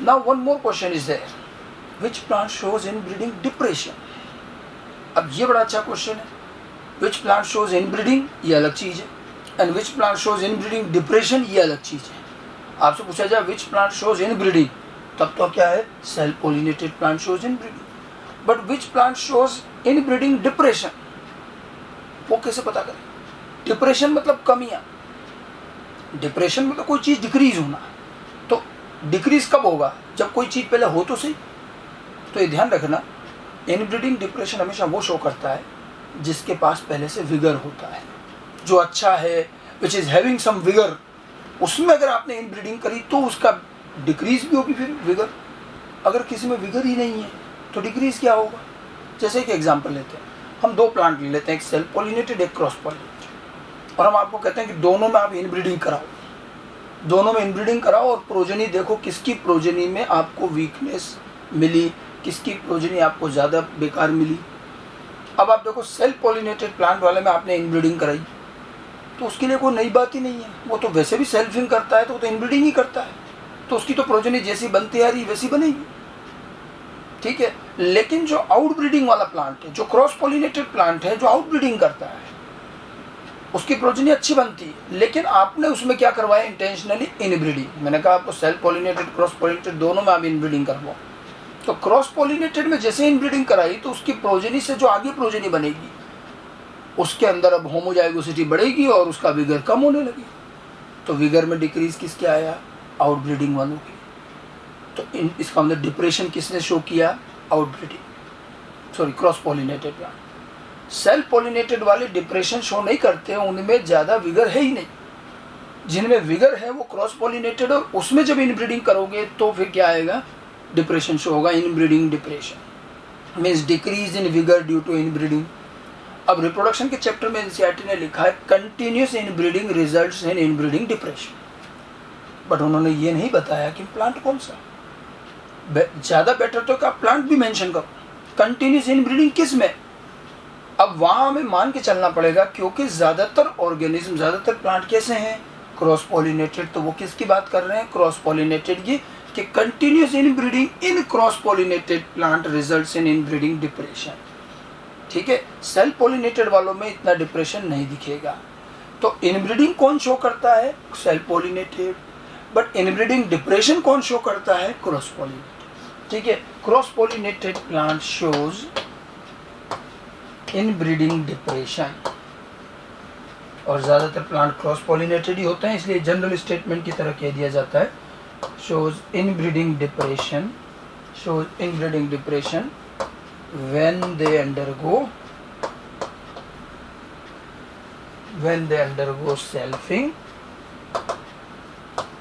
Now one more question is there, which plant shows inbreeding depression? अब ये बड़ा अच्छा क्वेश्चन है। विच प्लांट शोज इनब्रीडिंग, ये अलग चीज़ है, and which plant shows inbreeding depression, ये अलग चीज़ है। आपसे पूछा जाए विच प्लांट शोज इनब्रीडिंग, तब तो क्या है? Self pollinated plant shows inbreeding. But which plant shows inbreeding depression, वो कैसे पता करें? डिप्रेशन मतलब कमियां, डिप्रेशन मतलब कोई चीज़ डिक्रीज होना। तो डिक्रीज कब होगा? जब कोई चीज़ पहले हो तो सही। तो ये ध्यान रखना, इनब्रीडिंग डिप्रेशन हमेशा वो शो करता है जिसके पास पहले से विगर होता है, जो अच्छा है, which is having some vigour. उसमें अगर आपने इनब्रीडिंग करी तो उसका डिक्रीज भी होगी फिर विगर। अगर किसी में विगर ही नहीं है तो डिक्रीज क्या होगा? जैसे एक एग्जांपल लेते हैं, हम दो प्लांट ले लेते हैं, एक सेल्फ पॉलिनेटेड एक क्रॉस पॉलिनेटेड, और हम आपको कहते हैं कि दोनों में आप इनब्रीडिंग कराओ, दोनों में इनब्रीडिंग कराओ और प्रोजेनी देखो किसकी प्रोजेनी में आपको वीकनेस मिली, किसकी प्रोजेनी आपको ज़्यादा बेकार मिली। अब आप देखो सेल्फ पॉलिनेटेड प्लांट वाले में आपने इनब्रीडिंग कराई तो उसके लिए कोई नई बात ही नहीं है, वो तो वैसे भी सेल्फिंग करता है, तो वो तो इनब्रीडिंग ही करता है, तो उसकी तो प्रोजेनी जैसी बनती आ रही वैसी बनेगी। ठीक है, लेकिन जो आउटब्रीडिंग वाला प्लांट है, जो क्रॉस पॉलिनेटेड प्लांट है, जो आउटब्रीडिंग करता है, उसकी प्रोजेनी अच्छी बनती है, लेकिन आपने उसमें क्या करवाया? Intentionally inbreeding. मैंने कहा आपको सेल्फ पॉलिनेटेड क्रॉस पॉलिनेटेड दोनों में आप इनब्रीडिंग करवाओ। तो क्रॉस पॉलिनेटेड में जैसे इनब्रीडिंग कराई तो उसकी प्रोजेनी से जो आगे प्रोजेनी बनेगी उसके अंदर अब होमोजाइगोसिटी बढ़ेगी और उसका विगर कम होने लगी। तो विगर में डिक्रीज किसके आया? आउटब्रीडिंग वालों की। तो इसका मतलब डिप्रेशन किसने शो किया? Outbreeding, sorry cross pollinated plant. Self pollinated वाले डिप्रेशन शो नहीं करते, उनमें ज़्यादा विगर है ही नहीं। जिनमें विगर है वो क्रॉस पॉलिनेटेड, और उसमें जब इनब्रीडिंग करोगे तो फिर क्या आएगा? डिप्रेशन शो होगा, inbreeding depression means decrease in vigour due to inbreeding. अब रिप्रोडक्शन के चैप्टर में एनसीईआरटी ने लिखा है continuous inbreeding results in inbreeding depression, but उन्होंने ये नहीं बताया कि प्लांट कौन सा। ज़्यादा बेटर तो क्या प्लांट भी मेंशन करो, कंटिन्यूस इनब्रीडिंग किस में? अब वहाँ हमें मान के चलना पड़ेगा, क्योंकि ज़्यादातर ऑर्गेनिज्म, ज़्यादातर प्लांट कैसे हैं? Cross pollinated. तो वो किसकी बात कर रहे हैं? क्रॉस पॉलिनेटेड की, कि continuous inbreeding in cross pollinated plant results in inbreeding depression. ठीक है, सेल्फ पॉलिनेटेड वालों में इतना डिप्रेशन नहीं दिखेगा। तो इनब्रीडिंग कौन शो करता है? Self pollinated. But inbreeding depression कौन शो करता है? Cross pollinated. ठीक है, cross pollinated plant shows inbreeding depression, और ज़्यादातर प्लांट क्रॉस पॉलिनेटेड ही होते हैं, इसलिए जनरल स्टेटमेंट की तरह कह दिया जाता है shows inbreeding depression, shows inbreeding depression when they undergo selfing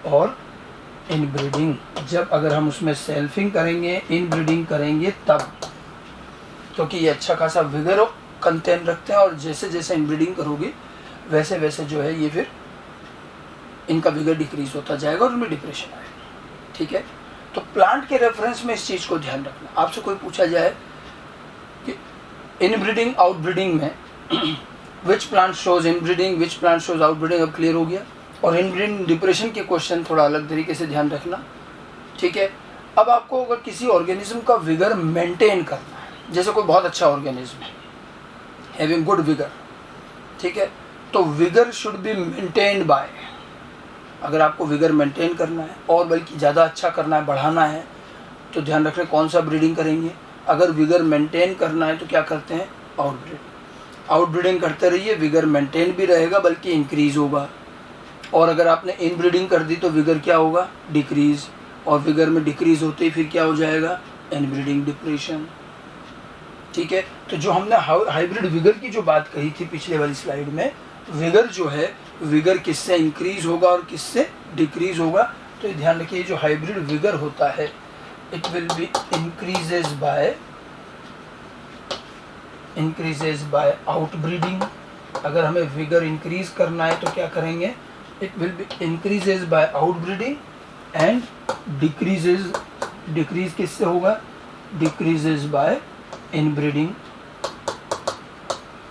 और इनब्रीडिंग। जब अगर हम उसमें सेल्फिंग करेंगे, इनब्रीडिंग करेंगे तब, क्योंकि ये अच्छा खासा विगर कंटेंट रखते हैं, और जैसे जैसे इनब्रीडिंग करोगे वैसे वैसे जो है ये फिर इनका विगर डिक्रीज होता जाएगा और उनमें डिप्रेशन आएगा। ठीक है, तो प्लांट के रेफरेंस में इस चीज़ को ध्यान रखना। आपसे कोई पूछा जाए इनब्रीडिंग आउटब्रीडिंग में विच प्लांट शोज इनब्रीडिंग, विच प्लांट शोज आउटब्रीडिंग, अब क्लियर हो गया। और इनब्रीडिंग डिप्रेशन के क्वेश्चन थोड़ा अलग तरीके से ध्यान रखना। ठीक है, अब आपको अगर किसी ऑर्गेनिज्म का विगर मेंटेन करना है, जैसे कोई बहुत अच्छा ऑर्गेनिज्म है हैविंग गुड विगर, ठीक है, तो vigour should be maintained by, अगर आपको विगर मेंटेन करना है और बल्कि ज़्यादा अच्छा करना है, बढ़ाना है, तो ध्यान रखना कौन सा ब्रीडिंग करेंगे। अगर विगर मेंटेन करना है तो क्या करते हैं, आउट ब्रीडिंग करते रहिए, विगर मेंटेन भी रहेगा बल्कि इंक्रीज होगा। और अगर आपने इन ब्रीडिंग कर दी तो विगर क्या होगा, डिक्रीज, और विगर में डिक्रीज होते ही फिर क्या हो जाएगा, इन ब्रीडिंग डिप्रेशन। ठीक है, तो जो हमने हाइब्रिड विगर की जो बात कही थी पिछले वाली स्लाइड में, विगर जो है, विगर किससे इंक्रीज होगा और किससे डिक्रीज होगा। तो ध्यान रखिए जो हाइब्रिड विगर होता है it will be increases by out breeding. अगर हमें विगर इंक्रीज करना है तो क्या करेंगे, it will be increases by out breeding and decrease किससे होगा, डिक्रीजेज बाय इनब्रीडिंग।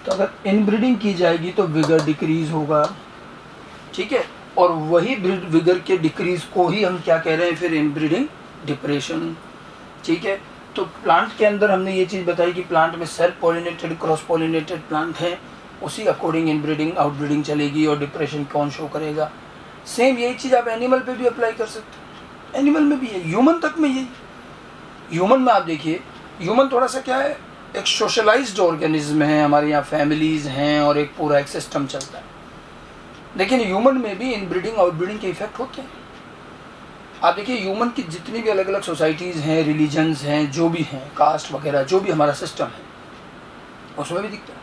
तो अगर इनब्रीडिंग की जाएगी तो विगर डिक्रीज होगा। ठीक है, और वही विगर के डिक्रीज को ही हम क्या कह रहे हैं फिर, इनब्रीडिंग डिप्रेशन। ठीक है, तो प्लांट के अंदर हमने ये चीज़ बताई कि प्लांट में self pollinated cross pollinated plant है, उसी अकॉर्डिंग इनब्रीडिंग आउटब्रीडिंग चलेगी और डिप्रेशन कौन शो करेगा। सेम यही चीज़ आप एनिमल पे भी अप्लाई कर सकते हैं, एनिमल में भी है, ह्यूमन तक में यही। ह्यूमन में आप देखिए, ह्यूमन थोड़ा सा क्या है, एक सोशलाइज्ड ऑर्गेनिज्म है, हमारे यहाँ फैमिलीज हैं और एक पूरा एक सिस्टम चलता है। लेकिन ह्यूमन में भी इनब्रीडिंग आउटब्रीडिंग के इफेक्ट होते हैं। आप देखिए ह्यूमन की जितनी भी अलग अलग सोसाइटीज़ हैं, रिलीजन्स हैं, जो भी हैं, कास्ट वगैरह जो भी हमारा सिस्टम है उसमें भी दिखता है।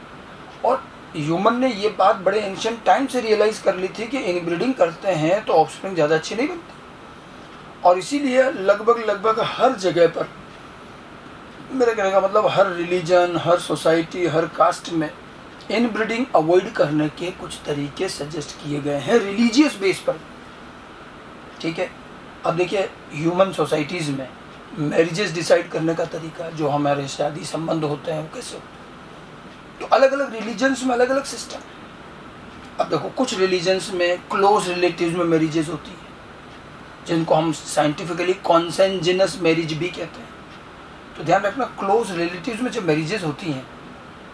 और ह्यूमन ने ये बात बड़े एंशिएंट टाइम से रियलाइज़ कर ली थी कि इनब्रीडिंग करते हैं तो ऑफस्प्रिंग ज़्यादा अच्छी नहीं बनती, और इसीलिए लगभग हर जगह पर, मेरे कहने का मतलब हर रिलीजन, हर सोसाइटी, हर कास्ट में इनब्रीडिंग अवॉइड करने के कुछ तरीके सजेस्ट किए गए हैं रिलीजियस बेस पर। ठीक है, अब देखिए ह्यूमन सोसाइटीज़ में मैरिजेस डिसाइड करने का तरीका, जो हमारे शादी संबंध होते हैं वो कैसे होते हैं, तो अलग अलग रिलीजन्स में अलग अलग सिस्टम है। अब देखो कुछ रिलीजन्स में क्लोज रिलेटिव्स में मैरिजेस होती है, जिनको हम साइंटिफिकली कॉन्सेंजिनस मैरिज भी कहते हैं। तो ध्यान रखना क्लोज रिलेटिव्स में जब मैरिजेस होती हैं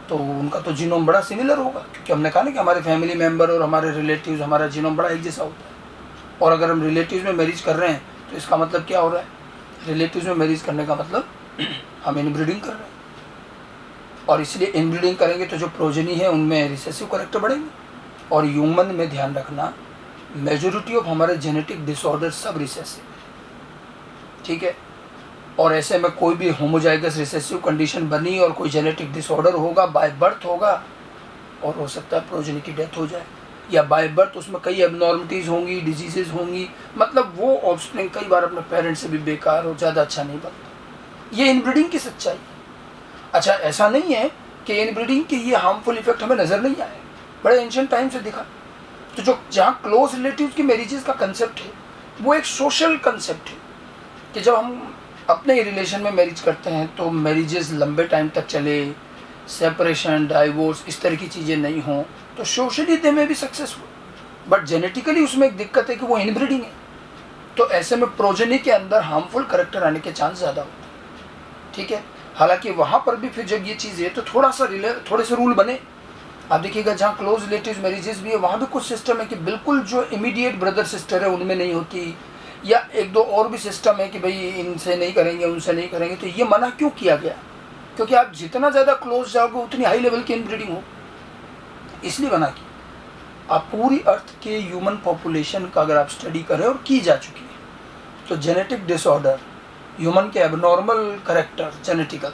तो उनका तो जीनोम बड़ा सिमिलर होगा, क्योंकि हमने कहा ना कि हमारे फैमिली मेम्बर और हमारे रिलेटिव्स, हमारा जीनोम बड़ा एक जैसा होता है। और अगर हम रिलेटिव्स में मैरिज कर रहे हैं तो इसका मतलब क्या हो रहा है, रिलेटिव्स में मैरिज करने का मतलब हम इनब्रीडिंग कर रहे हैं, और इसलिए इनब्रीडिंग करेंगे तो जो प्रोजेनी है उनमें रिसेसिव कैरेक्टर बढ़ेंगे। और ह्यूमन में ध्यान रखना मेजॉरिटी ऑफ हमारे जेनेटिक डिसऑर्डर सब रिसेसिव है। ठीक है, और ऐसे में कोई भी होमोजाइगस रिसेसिव कंडीशन बनी और कोई जेनेटिक डिसऑर्डर होगा, बाय बर्थ होगा, और हो सकता है प्रोजेनी की डेथ हो जाए, या बाय बर्थ उसमें कई एबनॉर्मलिटीज़ होंगी, डिजीजेज होंगी, मतलब वो ऑफस्प्रिंग कई बार अपने पेरेंट्स से भी बेकार और ज़्यादा अच्छा नहीं बनता। ये इनब्रीडिंग की सच्चाई है। अच्छा, ऐसा नहीं है कि इनब्रीडिंग के ये हार्मफुल इफेक्ट हमें नज़र नहीं आए, बड़े एंशिएंट टाइम से दिखा। तो जो जहाँ क्लोज रिलेटिव्स की मैरिजेस का कंसेप्ट है वो एक सोशल कंसेप्ट है कि जब हम अपने रिलेशन में मैरिज करते हैं तो मैरिजेस लंबे टाइम तक चले, सेपरेशन, डाइवोर्स, इस तरह की चीज़ें नहीं हों, तो सोशली दे में भी सक्सेसफुल, बट जेनेटिकली उसमें एक दिक्कत है कि वो इनब्रीडिंग है। तो ऐसे में प्रोजेनी के अंदर हार्मफुल करेक्टर आने के चांस ज़्यादा होते हैं। ठीक है, हालांकि वहाँ पर भी फिर जब ये चीज़ है तो थोड़े से रूल बने। आप देखिएगा जहाँ क्लोज रिलेटिव मैरिजेस भी है वहाँ भी कुछ सिस्टम है कि बिल्कुल जो इमीडिएट ब्रदर सिस्टर है उनमें नहीं होती, या एक दो और भी सिस्टम है कि भाई इनसे नहीं करेंगे, उनसे नहीं करेंगे। तो ये मना क्यों किया गया, क्योंकि आप जितना ज़्यादा क्लोज जाओगे उतनी हाई लेवल की इनब्रीडिंग हो, इसलिए मना किया। आप पूरी अर्थ के ह्यूमन पॉपुलेशन का अगर आप स्टडी करें, और की जा चुकी है, तो जेनेटिक डिसऑर्डर, ह्यूमन के एबनॉर्मल करेक्टर जेनेटिकल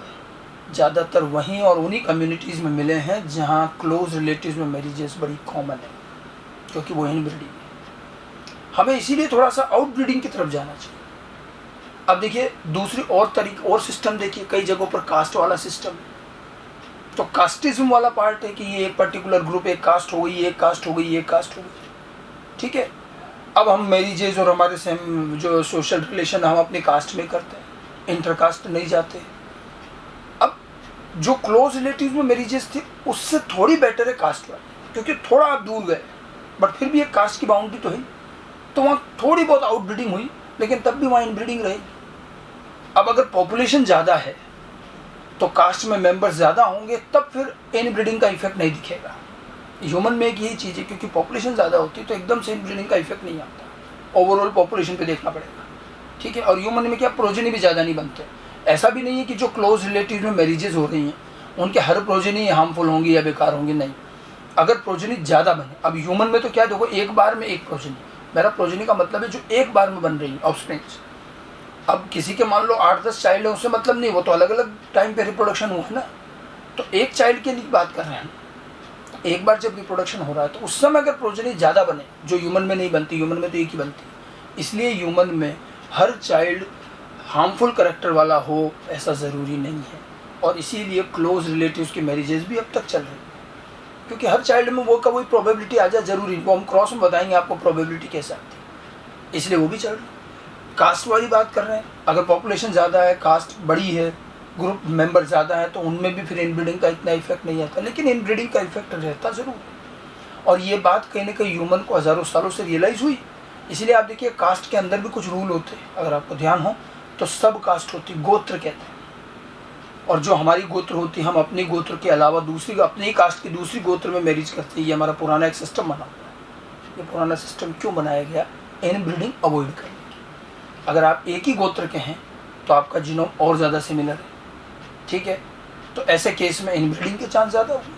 ज़्यादातर वहीं और उन्हीं कम्युनिटीज़ में मिले हैं जहाँ क्लोज रिलेटिव्स में मैरिजेस बड़ी कॉमन है, क्योंकि वो इनब्रीडिंग है। हमें इसीलिए थोड़ा सा आउटब्रीडिंग की तरफ जाना चाहिए। अब देखिए दूसरी और सिस्टम देखिए, कई जगहों पर कास्ट वाला सिस्टम, तो कास्टिज्म वाला पार्ट है कि ये एक पर्टिकुलर ग्रुप, एक कास्ट हो गई, एक कास्ट हो गई, एक कास्ट हो गई। ठीक है, अब हम मैरिजेज और हमारे सेम जो सोशल रिलेशन हम अपने कास्ट में करते हैं, इंटरकास्ट नहीं जाते। अब जो क्लोज रिलेटिव में मैरिजेस थी उससे थोड़ी बेटर है कास्ट वाली, क्योंकि थोड़ा आप दूर गए, बट फिर भी एक कास्ट की बाउंड्री तो है, तो वहाँ थोड़ी बहुत आउटब्रीडिंग हुई, लेकिन तब भी वहाँ इनब्रीडिंग रहेगी। अब अगर पॉपुलेशन ज़्यादा है तो कास्ट में मेंबर्स ज़्यादा होंगे, तब फिर इनब्रीडिंग का इफेक्ट नहीं दिखेगा। ह्यूमन में एक यही चीज़ है, क्योंकि पॉपुलेशन ज़्यादा होती है तो एकदम से इनब्रीडिंग का इफेक्ट नहीं आता, ओवरऑल पॉपुलेशन पे देखना पड़ेगा। ठीक है। और ह्यूमन में क्या प्रोजेनी भी ज़्यादा नहीं बनते। ऐसा भी नहीं है कि जो क्लोज रिलेटिव में मैरिजेज हो रही हैं उनके हर प्रोजेनी हार्मफुल होंगी या बेकार होंगी, नहीं। अगर प्रोजेनी ज़्यादा बने, अब ह्यूमन में तो क्या देखो, एक बार में एक प्रोजेनी, मेरा प्रोजेनी का मतलब है जो एक बार में बन रही है ऑफस्प्रिंग्स। अब किसी के मान लो 8-10 चाइल्ड है, उससे मतलब नहीं, वो तो अलग अलग टाइम पे रिप्रोडक्शन हुआ है ना। तो एक चाइल्ड के लिए बात कर रहे हैं, एक बार जब रिप्रोडक्शन हो रहा है तो उस समय अगर प्रोजेनी ज़्यादा बने, जो ह्यूमन में नहीं बनती, ह्यूमन में तो एक ही बनती है। इसलिए ह्यूमन में हर चाइल्ड हार्मफुल करेक्टर वाला हो ऐसा ज़रूरी नहीं है। और इसीलिए क्लोज रिलेटिव्स की मैरिजेस भी अब तक चल रही है, क्योंकि हर चाइल्ड में वो का वही प्रोबेबिलिटी आ जाए ज़रूरी, वो हम क्रॉस में बताएंगे आपको प्रोबेबिलिटी कैसे आती है, इसलिए वो भी चल रही है। कास्ट वाली बात कर रहे हैं, अगर पॉपुलेशन ज़्यादा है, कास्ट बड़ी है, ग्रुप मेंबर ज़्यादा है, तो उनमें भी फिर इनब्रीडिंग का इतना इफेक्ट नहीं आता, लेकिन इनब्रीडिंग का इफेक्ट रहता ज़रूर है। और ये बात कहीं ना कहीं ह्यूमन को हज़ारों सालों से रियलाइज़ हुई। इसलिए आप देखिए कास्ट के अंदर भी कुछ रूल होते हैं, अगर आपको ध्यान हो तो सब कास्ट होती, गोत्र कहते हैं। और जो हमारी गोत्र होती है, हम अपने गोत्र के अलावा दूसरी अपने ही कास्ट की दूसरी गोत्र में मैरिज करते हैं। ये हमारा पुराना एक सिस्टम बना हुआ है। ये पुराना सिस्टम क्यों बनाया गया? इनब्रीडिंग अवॉइड करने के। अगर आप एक ही गोत्र के हैं तो आपका जीनोम और ज़्यादा सिमिलर है, ठीक है। तो ऐसे केस में इनब्रीडिंग के चांस ज़्यादा होंगे।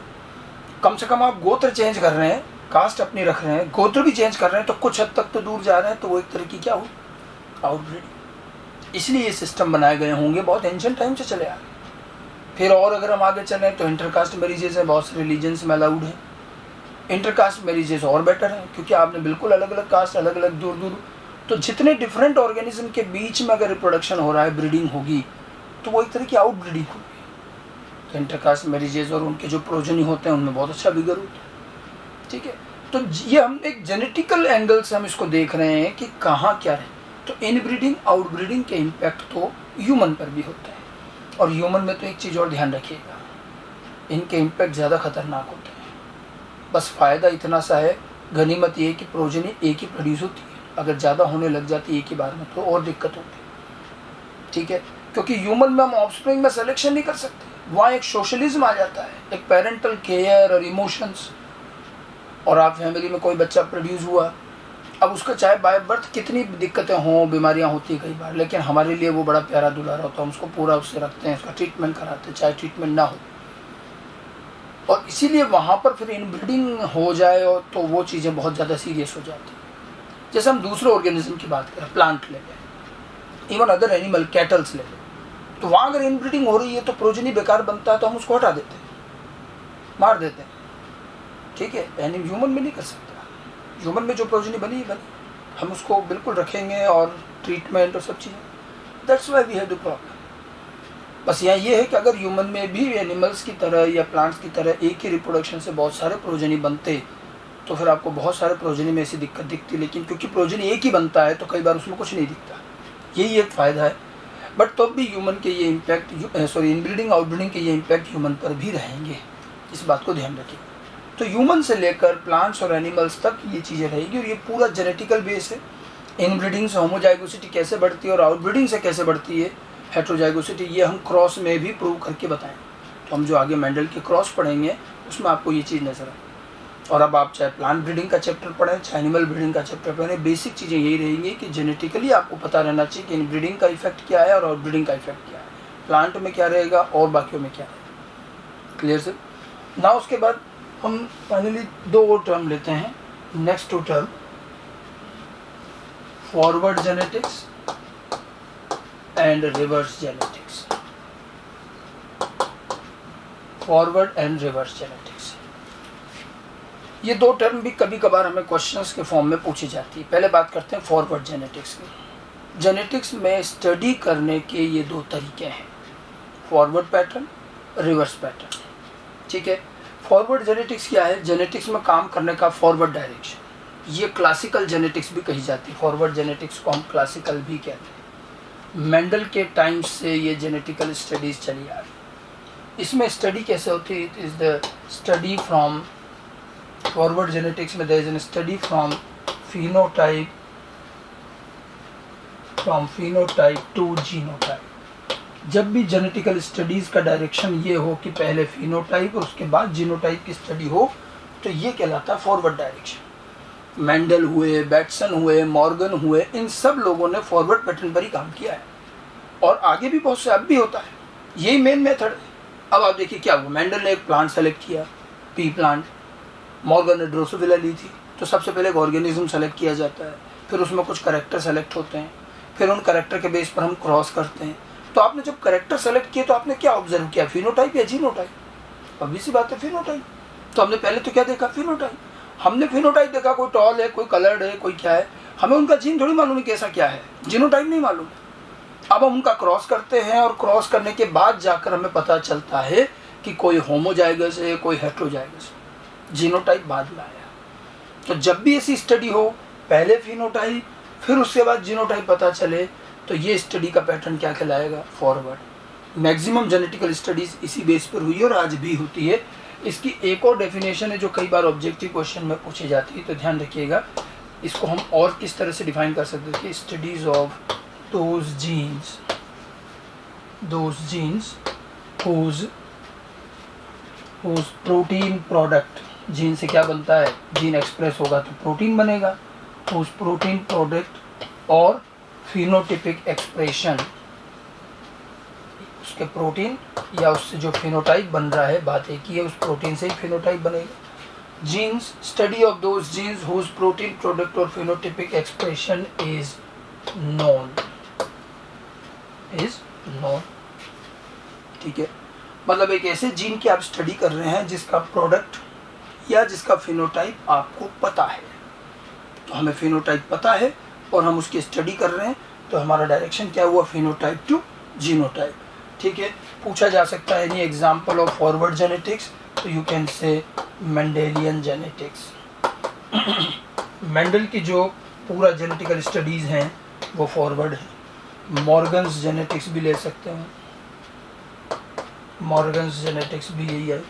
कम से कम आप गोत्र चेंज कर रहे हैं, कास्ट अपनी रख रहे हैं, गोत्र भी चेंज कर रहे हैं, तो कुछ हद तक तो दूर जा रहे हैं, तो वो एक तरह की क्या हो, आउटब्रीडिंग। इसलिए ये सिस्टम बनाए गए होंगे, बहुत एंशिएंट टाइम से चले आ रहे। फिर और अगर हम आगे चलें तो इंटरकास्ट मैरिजेस हैं, बहुत से रिलीजन्स में अलाउड है। इंटरकास्ट मैरिजेस और बेटर हैं, क्योंकि आपने बिल्कुल अलग अलग कास्ट, अलग अलग दूर दूर, तो जितने डिफरेंट ऑर्गेनिज्म के बीच में अगर रिप्रोडक्शन हो रहा है, ब्रीडिंग होगी, तो वो एक तरह की आउट ब्रीडिंग होगी। तो इंटरकास्ट मैरिजेस और उनके जो प्रोजनी होते हैं उनमें बहुत अच्छा विगर होता है, ठीक है। तो ये हम एक जेनेटिकल एंगल से हम इसको देख रहे हैं कि कहाँ क्या है। तो इनब्रीडिंग आउट ब्रीडिंग के इम्पैक्ट तो ह्यूमन पर भी होता है। और ह्यूमन में तो एक चीज़ और ध्यान रखिएगा, इनके इम्पैक्ट ज़्यादा खतरनाक होते हैं। बस फ़ायदा इतना सा है, गनीमत ये है कि प्रोजेनी एक ही प्रोड्यूस होती है, अगर ज़्यादा होने लग जाती है एक ही बार में तो और दिक्कत होती है, ठीक है। क्योंकि ह्यूमन में हम ऑफस्प्रिंग में सिलेक्शन नहीं कर सकते, वहाँ एक सोशलिज्म आ जाता है, एक पेरेंटल केयर और इमोशंस। और आप फैमिली में कोई बच्चा प्रोड्यूस हुआ, अब उसका चाहे बाय बर्थ कितनी दिक्कतें हों, बीमारियां होती है कई बार, लेकिन हमारे लिए वो बड़ा प्यारा दुलारा होता है, हम उसको पूरा उससे रखते हैं, उसका ट्रीटमेंट कराते हैं, चाहे ट्रीटमेंट ना हो। और इसीलिए वहाँ पर फिर इनब्रीडिंग हो जाए और तो वो चीज़ें बहुत ज़्यादा सीरियस हो जाती हैं। जैसे हम दूसरे ऑर्गेनिज्म की बात करें, प्लांट ले लें, इवन अदर एनिमल, कैटल्स ले लें, तो वहाँ अगर इनब्रीडिंग हो रही है तो प्रोजेनी बेकार बनता है, तो हम उसको हटा देते हैं, मार देते हैं, ठीक है। यानी ह्यूमन में नहीं कर सकते। ह्यूमन में जो प्रोजेनी बनी हम उसको बिल्कुल रखेंगे और ट्रीटमेंट और सब चीज़ें। That's why we have the problem. बस यहाँ ये है कि अगर ह्यूमन में भी एनिमल्स की तरह या प्लांट्स की तरह एक ही रिप्रोडक्शन से बहुत सारे प्रोजेनी बनते तो फिर आपको बहुत सारे प्रोजेनी में ऐसी दिक्कत दिखती, लेकिन क्योंकि प्रोजेनी एक ही बनता है तो कई बार उसमें कुछ नहीं दिखता, यही एक फ़ायदा है। बट तो भी ह्यूमन के ये इम्पैक्ट, इनब्रीडिंग आउटब्रीडिंग के ये इम्पैक्ट ह्यूमन पर भी रहेंगे, इस बात को ध्यान रखिए। तो ह्यूमन से लेकर प्लांट्स और एनिमल्स तक ये चीज़ें रहेगी, और ये पूरा जेनेटिकल बेस है। इनब्रीडिंग से होमोजाइगोसिटी कैसे बढ़ती है और आउटब्रीडिंग से कैसे बढ़ती है हेट्रोजाइगोसिटी, ये हम क्रॉस में भी प्रूव करके बताएं। तो हम जो आगे मेंडल के क्रॉस पढ़ेंगे उसमें आपको ये चीज़ नजर आए। और अब आप चाहे प्लांट ब्रीडिंग का चैप्टर पढ़ें, चाहे एनिमल ब्रीडिंग का चैप्टर पढ़ें, बेसिक चीज़ें यही रहेंगी कि जेनेटिकली आपको पता रहना चाहिए कि इनब्रीडिंग का इफेक्ट क्या है और आउटब्रीडिंग का इफेक्ट क्या है, प्लांट में क्या रहेगा और बाकियों में क्या रहेगा। क्लियर सर ना। उसके बाद हम फाइनली दो और टर्म लेते हैं, next two term, forward genetics and reverse genetics. Forward and reverse genetics, ये दो टर्म भी कभी कभार हमें क्वेश्चंस के फॉर्म में पूछी जाती है। पहले बात करते हैं फॉरवर्ड जेनेटिक्स की। जेनेटिक्स में स्टडी करने के ये दो तरीके हैं, फॉरवर्ड पैटर्न, रिवर्स पैटर्न, ठीक है। फॉरवर्ड जेनेटिक्स क्या है? जेनेटिक्स में काम करने का फॉरवर्ड डायरेक्शन, ये क्लासिकल जेनेटिक्स भी कही जाती है। फॉरवर्ड जेनेटिक्स को हम क्लासिकल भी कहते हैं। मेंडल के टाइम से ये जेनेटिकल स्टडीज चली आ रही। इसमें स्टडी कैसे होती है? It is the study from, forward genetics में there is an study from phenotype to genotype. जब भी जेनेटिकल स्टडीज़ का डायरेक्शन ये हो कि पहले फिनोटाइप और उसके बाद जीनोटाइप की स्टडी हो, तो ये कहलाता है फॉरवर्ड डायरेक्शन। मेंडल हुए, बैटसन हुए, मॉर्गन हुए, इन सब लोगों ने फॉरवर्ड पैटर्न पर ही काम किया है और आगे भी बहुत से अब भी होता है। यही मेन मेथड है। अब आप देखिए क्या हुआ, मेंडल ने एक प्लांट सेलेक्ट किया, पी प्लांट, मॉर्गन ने ड्रोसोफिला ली थी। तो सबसे पहले एक ऑर्गेनिज्म सेलेक्ट किया जाता है, फिर उसमें कुछ करेक्टर सेलेक्ट होते हैं, फिर उन करेक्टर के बेस पर हम क्रॉस करते हैं। तो आपने जब करेक्टर सेलेक्ट किए तो आपने क्या ऑब्जर्व किया, फिनोटाइप या जीनोटाइप? अभी सी बात है फिनोटाइप। तो हमने पहले तो क्या देखा, फिनोटाइप। हमने फिनोटाइप देखा, कोई टॉल है, कोई कलर्ड है, कोई क्या है, हमें उनका जीन थोड़ी मालूम है कैसा क्या है, जीनोटाइप नहीं मालूम। अब हम उनका क्रॉस करते हैं और क्रॉस करने के बाद जाकर हमें पता चलता है कि कोई होमोजाइगस है, कोई हेट्रोजाइगस है। जीनोटाइप बाद में आया। तो जब भी ऐसी स्टडी हो, पहले फिनोटाइप फिर उसके बाद जीनोटाइप पता चले, तो ये स्टडी का पैटर्न क्या कहलाएगा, फॉरवर्ड। मैक्सिमम जेनेटिकल स्टडीज इसी बेस पर हुई और आज भी होती है। इसकी एक और डेफिनेशन है जो कई बार ऑब्जेक्टिव क्वेश्चन में पूछी जाती है, तो ध्यान रखिएगा। इसको हम और किस तरह से डिफाइन कर सकते हैं, studies of those genes whose protein product, gene से क्या बनता है, जीन एक्सप्रेस होगा तो प्रोटीन बनेगा, whose protein product और phenotypic expression, उसके प्रोटीन या उससे जो फिनोटाइप बन रहा है, बात एक ही है, उस प्रोटीन से ही फिनोटाइप बनेगा। Genes, study of those genes whose protein product और phenotypic expression is known, ठीक है। मतलब एक ऐसे जीन की आप स्टडी कर रहे हैं जिसका प्रोडक्ट या जिसका फिनोटाइप आपको पता है। तो हमें फिनोटाइप पता है और हम उसकी स्टडी कर रहे हैं, तो हमारा डायरेक्शन क्या हुआ, फिनोटाइप टू जीनोटाइप, ठीक है। पूछा जा सकता है any example of forward genetics, तो you can say Mendelian genetics. Mendel की जो पूरा जेनेटिकल स्टडीज हैं वो फॉरवर्ड है। मॉर्गन्स जेनेटिक्स भी ले सकते हैं, मॉर्गन्स जेनेटिक्स भी यही है।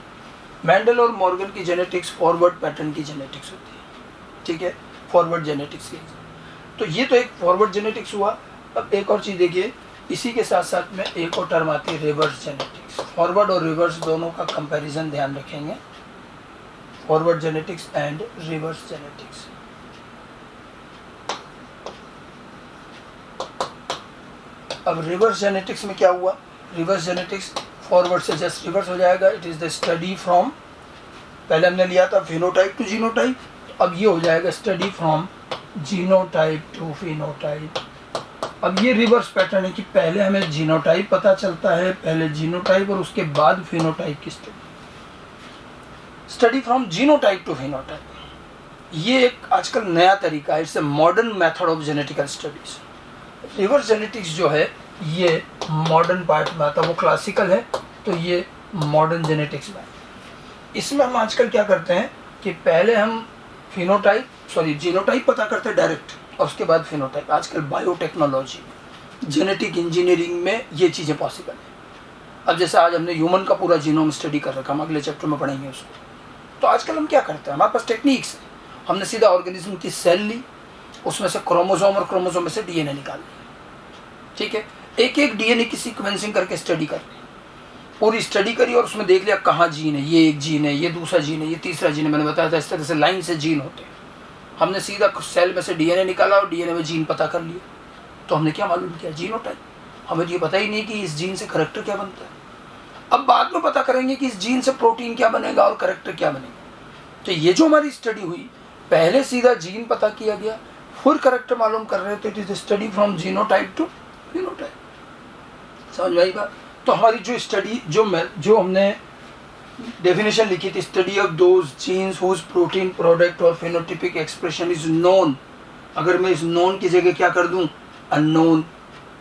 मेंडल और मॉर्गन की जेनेटिक्स फॉरवर्ड पैटर्न की जेनेटिक्स होती है, ठीक है, फॉरवर्ड जेनेटिक्स की। तो ये तो एक फॉरवर्ड जेनेटिक्स हुआ। अब एक और चीज़ देखिए, इसी के साथ साथ में एक और टर्म आती है रिवर्स जेनेटिक्स। फॉरवर्ड और रिवर्स दोनों का कंपैरिजन ध्यान रखेंगे, forward genetics and reverse genetics. अब रिवर्स जेनेटिक्स में क्या हुआ, रिवर्स जेनेटिक्स फॉरवर्ड से जस्ट रिवर्स हो जाएगा। It is the study from, पहले हमने लिया था फिनोटाइप टू जीनोटाइप, अब ये हो जाएगा study from genotype to phenotype. अब ये रिवर्स पैटर्न है कि पहले हमें जीनोटाइप पता चलता है, पहले जीनोटाइप और उसके बाद फिनोटाइप की study from genotype to phenotype. ये एक आजकल नया तरीका है, it's a modern method of genetical studies. Reverse genetics जो है ये मॉडर्न पार्ट में आता है, वो क्लासिकल है, तो ये मॉडर्न जेनेटिक्स में। इसमें हम आजकल क्या करते हैं कि पहले हम जीनोटाइप पता करते हैं डायरेक्ट और उसके बाद फिनोटाइप। आजकल बायोटेक्नोलॉजी में, जेनेटिक इंजीनियरिंग में ये चीज़ें पॉसिबल है। अब जैसे आज हमने ह्यूमन का पूरा जीनोम स्टडी कर रखा, हम अगले चैप्टर में पढ़ेंगे उसको। तो आजकल हम क्या करते हैं, हमारे पास टेक्निक्स है, हमने सीधा ऑर्गेनिज्म की सेल ली, उसमें से क्रोमोसोम और क्रोमोसोम में से डीएनए निकाल लिया, ठीक है। एक एक डीएनए की सीक्वेंसिंग करके स्टडी कर ली, पूरी स्टडी करी और उसमें देख लिया कहाँ जीन है, ये एक जीन है, ये दूसरा जीन है, ये तीसरा जीन है। मैंने बताया था इस तरह से लाइन से जीन होते हैं। हमने सीधा सेल में से डीएनए निकाला और डीएनए में जीन पता कर लिया, तो हमने क्या मालूम किया, जीनोटाइप। हमें ये पता ही नहीं कि इस जीन से करैक्टर क्या बनता है। अब बाद में पता करेंगे कि इस जीन से प्रोटीन क्या बनेगा और करैक्टर क्या बनेगा। तो ये जो हमारी स्टडी हुई, पहले सीधा जीन पता किया गया, फिर करैक्टर मालूम कर रहे थे। It is study from genotype to phenotype. समझ में आई बात। तो हमारी जो स्टडी जो हमने डेफिनेशन लिखी थी, study of those genes whose protein product और फिनोटिपिक एक्सप्रेशन इज नोन, अगर मैं इस नोन की जगह क्या कर दूं, अननोन,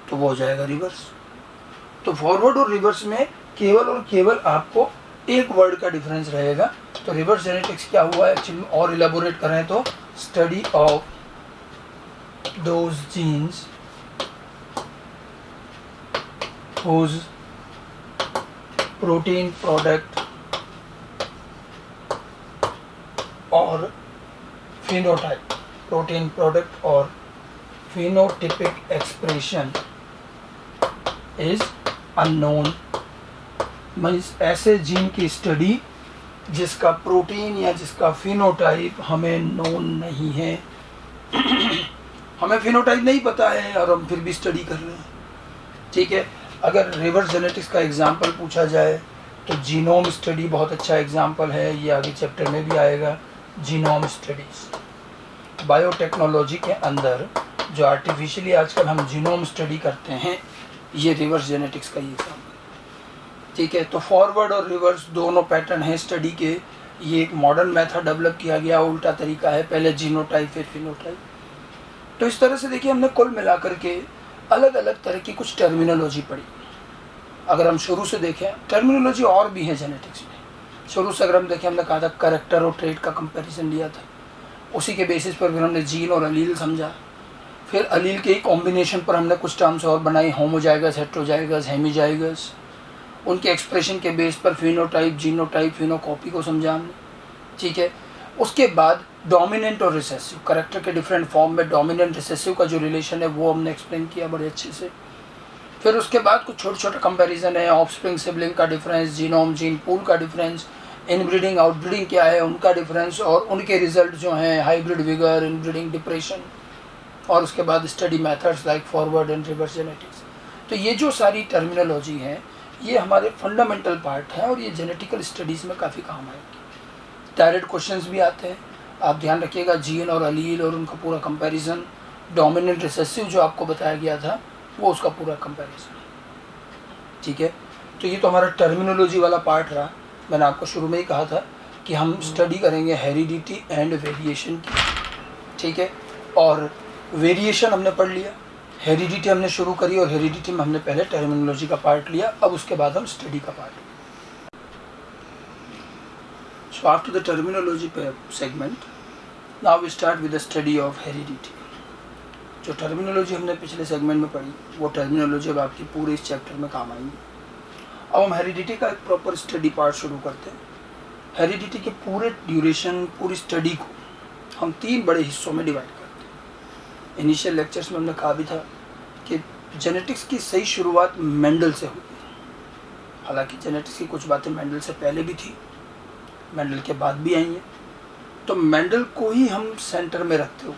तो वो हो जाएगा रिवर्स। तो फॉरवर्ड और रिवर्स में केवल और केवल आपको एक वर्ड का डिफरेंस रहेगा। तो रिवर्स जेनेटिक्स क्या हुआ एक्चुअली में, और इलेबोरेट करें तो study of those genes whose protein product और phenotype, protein product और phenotypic expression is unknown। Means ऐसे जीन की स्टडी जिसका प्रोटीन या जिसका फिनोटाइप हमें नोन नहीं है। हमें फिनोटाइप नहीं पता है और हम फिर भी स्टडी कर रहे हैं। ठीक है, अगर रिवर्स जेनेटिक्स का एग्जाम्पल पूछा जाए तो जीनोम स्टडी बहुत अच्छा एग्जाम्पल है, ये आगे चैप्टर में भी आएगा। जीनोम स्टडीज बायोटेक्नोलॉजी के अंदर जो आर्टिफिशियली आजकल हम जीनोम स्टडी करते हैं, ये रिवर्स जेनेटिक्स का ही एग्जाम्पल। ठीक है, तो फॉरवर्ड और रिवर्स दोनों पैटर्न हैं स्टडी के। ये एक मॉडर्न मेथड डेवलप किया गया, उल्टा तरीका है, पहले जीनोटाइप फिर फिनोटाइप। तो इस तरह से देखिए हमने कुल मिलाकर के अलग अलग तरह की कुछ टर्मिनोलॉजी पढ़ी। अगर हम शुरू से देखें, टर्मिनोलॉजी और भी है जेनेटिक्स में। शुरू से अगर हम देखें, हमने कहा था कैरेक्टर और ट्रेट का कंपैरिजन लिया था, उसी के बेसिस पर फिर हमने जीन और अलील समझा। फिर अलील के ही कॉम्बिनेशन पर हमने कुछ टर्म्स और बनाई, होमोजाइगस, हेट्रोजाइगस, हेमीजाइगस। उनके एक्सप्रेशन के बेस पर फिनोटाइप, जीनोटाइप, फिनोकॉपी को समझा हमने। ठीक है, उसके बाद डोमिनेंट और रिसेसिव, कैरेक्टर के डिफरेंट फॉर्म में डोमिनेंट रिसेसिव का जो रिलेशन है वो हमने एक्सप्लेन किया बड़े अच्छे से। फिर उसके बाद कुछ छोटे छोटे कंपैरिजन है, ऑफस्प्रिंग सिबलिंग का डिफरेंस, जीनोम जीन पूल का डिफरेंस, इनब्रीडिंग आउटब्रीडिंग क्या है उनका डिफरेंस, और उनके रिजल्ट जो हैं हाइब्रिड विगर, इनब्रीडिंग, डिप्रेशन, और उसके बाद study methods like forward and reverse genetics. तो ये जो सारी टर्मिनोलॉजी है ये हमारे फंडामेंटल पार्ट है और ये जेनेटिकल स्टडीज़ में काफ़ी काम आएगी। डायरेक्ट क्वेश्चंस भी आते हैं, आप ध्यान रखिएगा। जीन और अलील और उनका पूरा कंपैरिजन, डोमिनेंट रिसेसिव जो आपको बताया गया था वो उसका पूरा कंपैरिजन। ठीक है, तो ये तो हमारा टर्मिनोलॉजी वाला पार्ट रहा। मैंने आपको शुरू में ही कहा था कि हम स्टडी करेंगे हेरिडिटी एंड वेरिएशन की। ठीक है, और वेरिएशन हमने पढ़ लिया, हेरिडिटी हमने शुरू करी और हेरिडिटी में हमने पहले टर्मिनोलॉजी का पार्ट लिया, अब उसके बाद हम स्टडी का part. So after the terminology segment, now we start with the study of heredity. जो टर्मिनोलॉजी हमने पिछले सेगमेंट में पढ़ी वो टर्मिनोलॉजी अब आपकी पूरे इस चैप्टर में काम आएंगी। अब हम हेरिडिटी का एक प्रॉपर स्टडी पार्ट शुरू करते हैं। हेरिडिटी के पूरे ड्यूरेशन, पूरी स्टडी को हम 3 बड़े हिस्सों में डिवाइड करते हैं। इनिशियल लेक्चर्स में हमने कहा भी था कि जेनेटिक्स की सही शुरुआत मेंडल से हुई। हालांकि जेनेटिक्स की कुछ बातें मेंडल से पहले भी थी, मेंडल के बाद भी आई हैं। तो मेंडल को ही हम सेंटर में रखते हुए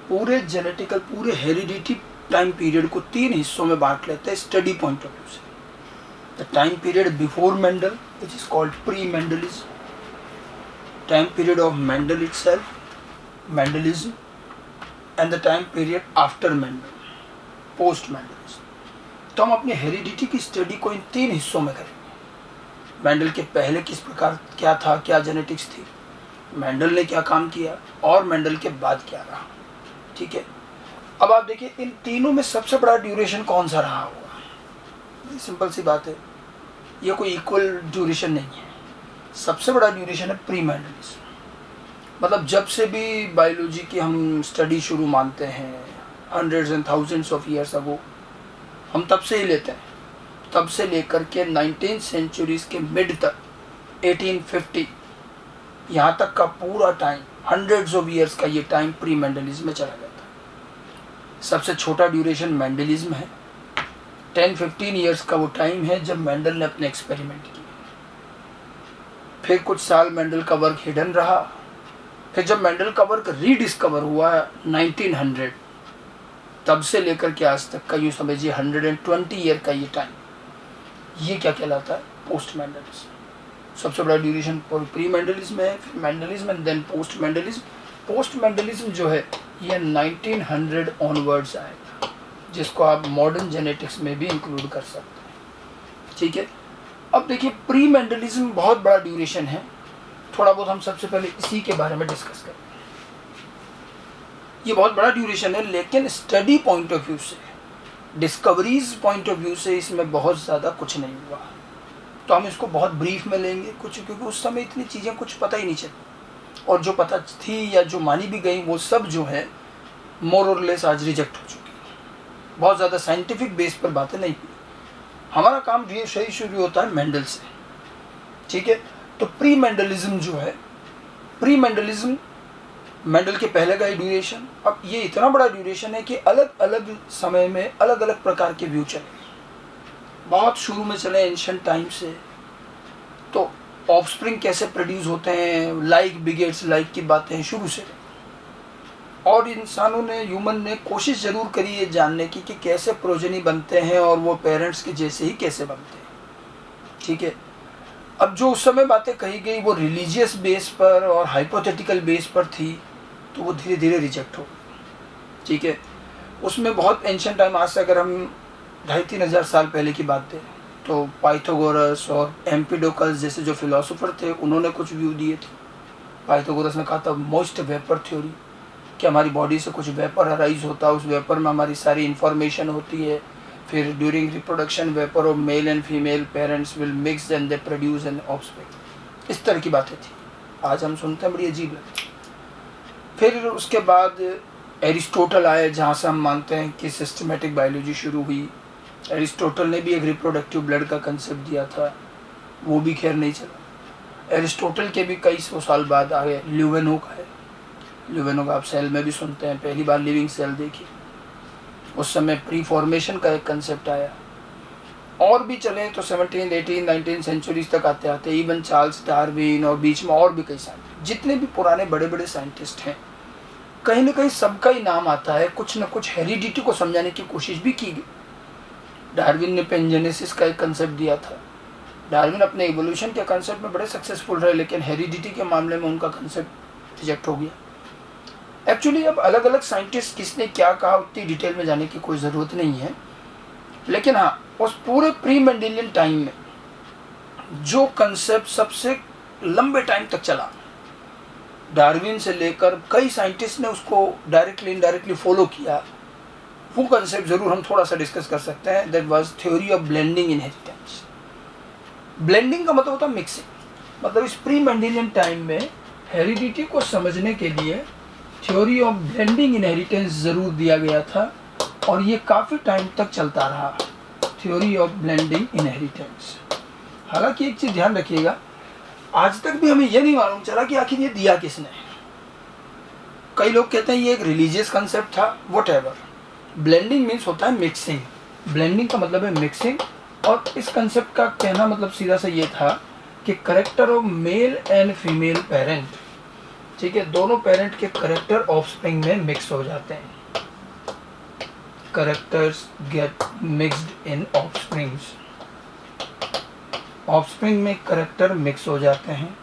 पूरे जेनेटिकल, पूरे हेरिडिटी टाइम पीरियड को 3 हिस्सों में बांट लेते हैं स्टडी पॉइंट ऑफ व्यू से। The time period before Mendel which is called pre Mendelism, time period of Mendel itself, Mendelism, and the time period after Mendel, post Mendelism. तो हम अपनी हेरिडिटी की स्टडी को इन 3 हिस्सों में करेंगे। मेंडल के पहले किस प्रकार क्या था, क्या जेनेटिक्स थी, मेंडल ने क्या काम किया, और मेंडल के बाद क्या रहा। ठीक है, अब आप देखिए इन तीनों में सबसे बड़ा ड्यूरेशन कौन सा रहा होगा। सिंपल सी बात है, ये कोई इक्वल ड्यूरेशन नहीं है। सबसे बड़ा ड्यूरेशन है प्री मेंडलिज्म। मतलब जब से भी बायोलॉजी की हम स्टडी शुरू मानते हैं, hundreds and thousands of years ago, हम तब से ही लेते हैं। तब से लेकर के 19th सेंचुरीज के मिड तक, 1850 यहाँ तक का पूरा टाइम, हंड्रेड्स ऑफ ईयर्स का ये टाइम प्री मेंडलिज्म में चला जाता है। सबसे छोटा ड्यूरेशन मेंडलिज्म है, 10-15 ईयर्स का वो टाइम है जब मेंडल ने अपने एक्सपेरिमेंट किए। फिर कुछ साल मेंडल का वर्क हिडन रहा। फिर जब मेंडल का वर्क रीडिस्कवर हुआ 1900, तब से लेकर के आज तक का यूँ समझिए 120 ईयर का ये टाइम, ये क्या कहलाता है, पोस्ट मेंडलिज्म। सबसे बड़ा ड्यूरेशन प्री मेंडलिज्म है, फिर Mendelism and then post Mendelism. Post Mendelism जो है ये 1900 ऑनवर्ड्स आएगा, जिसको आप मॉडर्न जेनेटिक्स में भी इंक्लूड कर सकते हैं। ठीक है, अब देखिए प्री मेंडलिज्म बहुत बड़ा ड्यूरेशन है। थोड़ा बहुत हम सबसे पहले इसी के बारे में डिस्कस करें। ये बहुत बड़ा ड्यूरेशन है, लेकिन स्टडी पॉइंट ऑफ व्यू से, डिस्कवरीज पॉइंट ऑफ व्यू से इसमें बहुत ज़्यादा कुछ नहीं हुआ। तो हम इसको बहुत ब्रीफ में लेंगे कुछ, क्योंकि उस समय इतनी चीज़ें कुछ पता ही नहीं चली, और जो पता थी या जो मानी भी गई वो सब जो है मोर और लेस आज रिजेक्ट हो चुकी है। बहुत ज़्यादा साइंटिफिक बेस पर बातें नहीं हुई। हमारा काम ये सही शुरू होता है मेंडल से। ठीक है, तो प्री मेंडलिज्म जो है, प्री मेंडलिज्म मेंडल के पहले का ही ड्यूरेशन। अब ये इतना बड़ा ड्यूरेशन है कि अलग अलग समय में अलग अलग प्रकार के व्यू चले। बहुत शुरू में चले एंशिएंट टाइम से, तो ऑफस्प्रिंग कैसे प्रोड्यूस होते हैं, लाइक बिगेट्स लाइक की बातें शुरू से। और इंसानों ने, ह्यूमन ने कोशिश ज़रूर करी ये जानने की कि कैसे प्रोजेनी बनते हैं और वो पेरेंट्स के जैसे ही कैसे बनते हैं। ठीक है, अब जो उस समय बातें कही गई वो रिलीजियस बेस पर और हाइपोथेटिकल बेस पर थी, तो वो धीरे धीरे रिजेक्ट हो। ठीक है, उसमें बहुत एंशिएंट टाइम, आज से अगर हम 2,500-3,000 हज़ार साल पहले की बात है, तो पाइथागोरस और एम्पिडोकस जैसे जो फिलोसोफर थे उन्होंने कुछ व्यू दिए थे। पाइथागोरस ने कहा था मोस्ट वेपर थ्योरी, कि हमारी बॉडी से कुछ वेपर अराइज होता है, उस वेपर में हमारी सारी इंफॉर्मेशन होती है, फिर during reproduction vapour of male and female parents will mix and they produce an offspring. इस तरह की बातें थी, आज हम सुनते हैं बड़ी अजीब लगती। फिर उसके बाद एरिस्टोटल आए, जहाँ से हम मानते हैं कि सिस्टमेटिक बायोलॉजी शुरू हुई। एरिस्टोटल ने भी एक रिप्रोडक्टिव ब्लड का कंसेप्ट दिया था, वो भी खैर नहीं चला। एरिस्टोटल के भी कई सौ साल बाद आए ल्यूवेनहुक आए। ल्यूवेनहुक आप सेल में भी सुनते हैं, पहली बार लिविंग सेल देखी, उस समय प्री फॉर्मेशन का एक कंसेप्ट आया। और भी चले तो 17, 18, 19 सेंचुरीज तक आते आते इवन चार्ल्स डार्विन और बीच में और भी कई साइंटिस्ट, जितने भी पुराने बड़े बड़े साइंटिस्ट हैं, कहीं ना कहीं सबका ही नाम आता है। कुछ न कुछ हेरिडिटी को समझाने की कोशिश भी की गई। डार्विन ने पेनजेनेसिस का एक कंसेप्ट दिया था। डार्विन अपने इवोल्यूशन के कंसेप्ट में बड़े सक्सेसफुल रहे, लेकिन हेरिडिटी के मामले में उनका कंसेप्ट रिजेक्ट हो गया। एक्चुअली अब अलग अलग साइंटिस्ट किसने क्या कहा उतनी डिटेल में जाने की कोई ज़रूरत नहीं है, लेकिन हाँ, उस पूरे प्री मेंडेलियन टाइम में जो कंसेप्ट सबसे लंबे टाइम तक चला, डार्विन से लेकर कई साइंटिस्ट ने उसको डायरेक्टली इनडायरेक्टली फॉलो किया, वो कंसेप्ट ज़रूर हम थोड़ा सा डिस्कस कर सकते हैं। That was theory of blending inheritance. Blending का मतलब होता है मिक्सिंग। मतलब इस प्री मेंडेलियन टाइम में हेरिडिटी को समझने के लिए थ्योरी ऑफ ब्लेंडिंग इनहेरिटेंस ज़रूर दिया गया था, और ये काफ़ी टाइम तक चलता रहा, थ्योरी ऑफ ब्लेंडिंग इनहेरिटेंस। हालांकि एक चीज़ ध्यान रखिएगा, आज तक भी हमें यह नहीं मालूम चला कि आखिर ये दिया किसने। कई लोग कहते हैं ये एक रिलीजियस कंसेप्ट था, वट एवर। ब्लेंडिंग मीन्स होता है मिक्सिंग। ब्लेंडिंग का मतलब है मिक्सिंग, और इस कंसेप्ट का कहना मतलब सीधा सा ये था कि character of male and female parent, ठीक है, दोनों पेरेंट के करेक्टर ऑफस्प्रिंग में मिक्स हो जाते हैं। करेक्टर्स गेट मिक्स्ड इन ऑफस्प्रिंग्स। ऑफस्प्रिंग में करेक्टर मिक्स हो जाते हैं,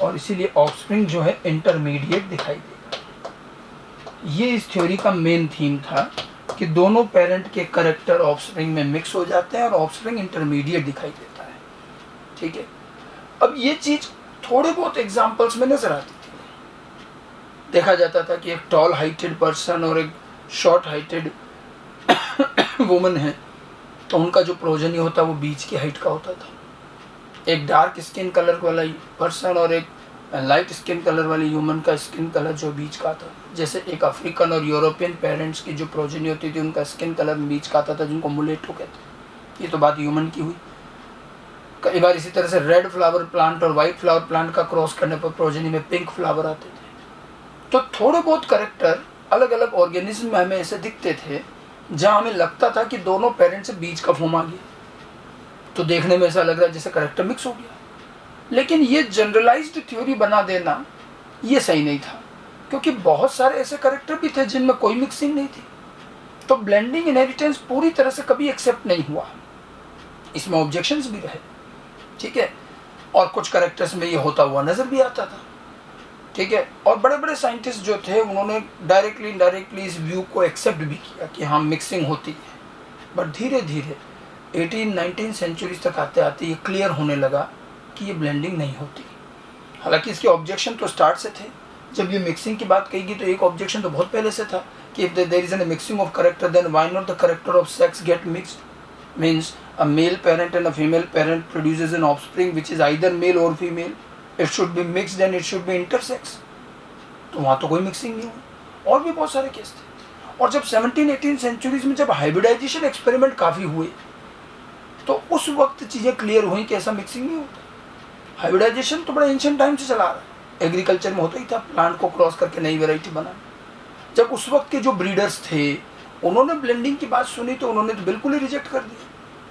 और इसीलिए ऑफस्प्रिंग जो है इंटरमीडिएट दिखाई देगा। ये इस थ्योरी का मेन थीम था कि दोनों पेरेंट के करेक्टर ऑफस्प्रिंग में मिक्स हो जाते हैं और ऑफस्प्रिंग इंटरमीडिएट दिखाई देता है। ठीक है, अब ये चीज़ थोड़े बहुत एग्जाम्पल्स में नजर आती थी। देखा जाता था कि एक टॉल हाइटेड पर्सन और एक शॉर्ट हाइटेड वुमन है, तो उनका जो प्रोजनी होता वो बीच की हाइट का होता था। एक डार्क स्किन कलर वाला पर्सन और एक लाइट स्किन कलर वाली ह्यूमन का स्किन कलर जो बीच का था। जैसे एक अफ्रीकन और यूरोपियन पेरेंट्स की जो प्रोजनी होती थी, उनका स्किन कलर बीच का आता था, जिनको मुलेटो कहते। ये तो बात ह्यूमन की हुई। कई बार इसी तरह से रेड फ्लावर प्लांट और वाइट फ्लावर प्लांट का क्रॉस करने पर प्रोजनी में पिंक फ्लावर आते थे। तो थोड़े बहुत करेक्टर अलग अलग ऑर्गेनिज्म में हमें ऐसे दिखते थे जहाँ हमें लगता था कि दोनों पेरेंट्स से बीच का फॉर्म आ गया, तो देखने में ऐसा लग रहा है जैसे करेक्टर मिक्स हो गया। लेकिन ये जनरलाइज्ड थ्योरी बना देना ये सही नहीं था, क्योंकि बहुत सारे ऐसे करेक्टर भी थे जिनमें कोई मिक्सिंग नहीं थी। तो ब्लेंडिंग इनहेरिटेंस पूरी तरह से कभी एक्सेप्ट नहीं हुआ, इसमें ऑब्जेक्शंस भी रहे। ठीक है, और कुछ करेक्टर्स में ये होता हुआ नजर भी आता था। ठीक है, और बड़े बड़े साइंटिस्ट जो थे उन्होंने डायरेक्टली इनडायरेक्टली इस व्यू को एक्सेप्ट भी किया कि हाँ मिक्सिंग होती है। बट धीरे धीरे 18-19 सेंचुरीज तक आते आते ये क्लियर होने लगा कि ये ब्लेंडिंग नहीं होती। हालांकि इसके ऑब्जेक्शन तो स्टार्ट से थे। जब ये मिक्सिंग की बात कही गई तो एक ऑब्जेक्शन तो बहुत पहले से था कि if there is an mixing of character then why not the character of sex get mixed. Means a male parent and a female parent produces an offspring which is either male or female. It should be mixed and it should be intersex. तो वहाँ तो कोई मिक्सिंग नहीं हुई। और भी बहुत सारे केस थे। और जब 17-18 सेंचुरीज में जब हाइब्रिडाइजेशन एक्सपेरिमेंट काफ़ी हुए तो उस वक्त चीज़ें क्लियर हुई कि ऐसा मिक्सिंग नहीं होता। हाइब्रिडाइजेशन तो बड़ा एंशिएंट टाइम से चला रहा है, एग्रीकल्चर में होता ही था, प्लांट को क्रॉस करके नई वेराइटी बनाना। जब उस वक्त के जो ब्रीडर्स थे उन्होंने ब्लेंडिंग की बात सुनी तो उन्होंने तो बिल्कुल ही रिजेक्ट कर दिया।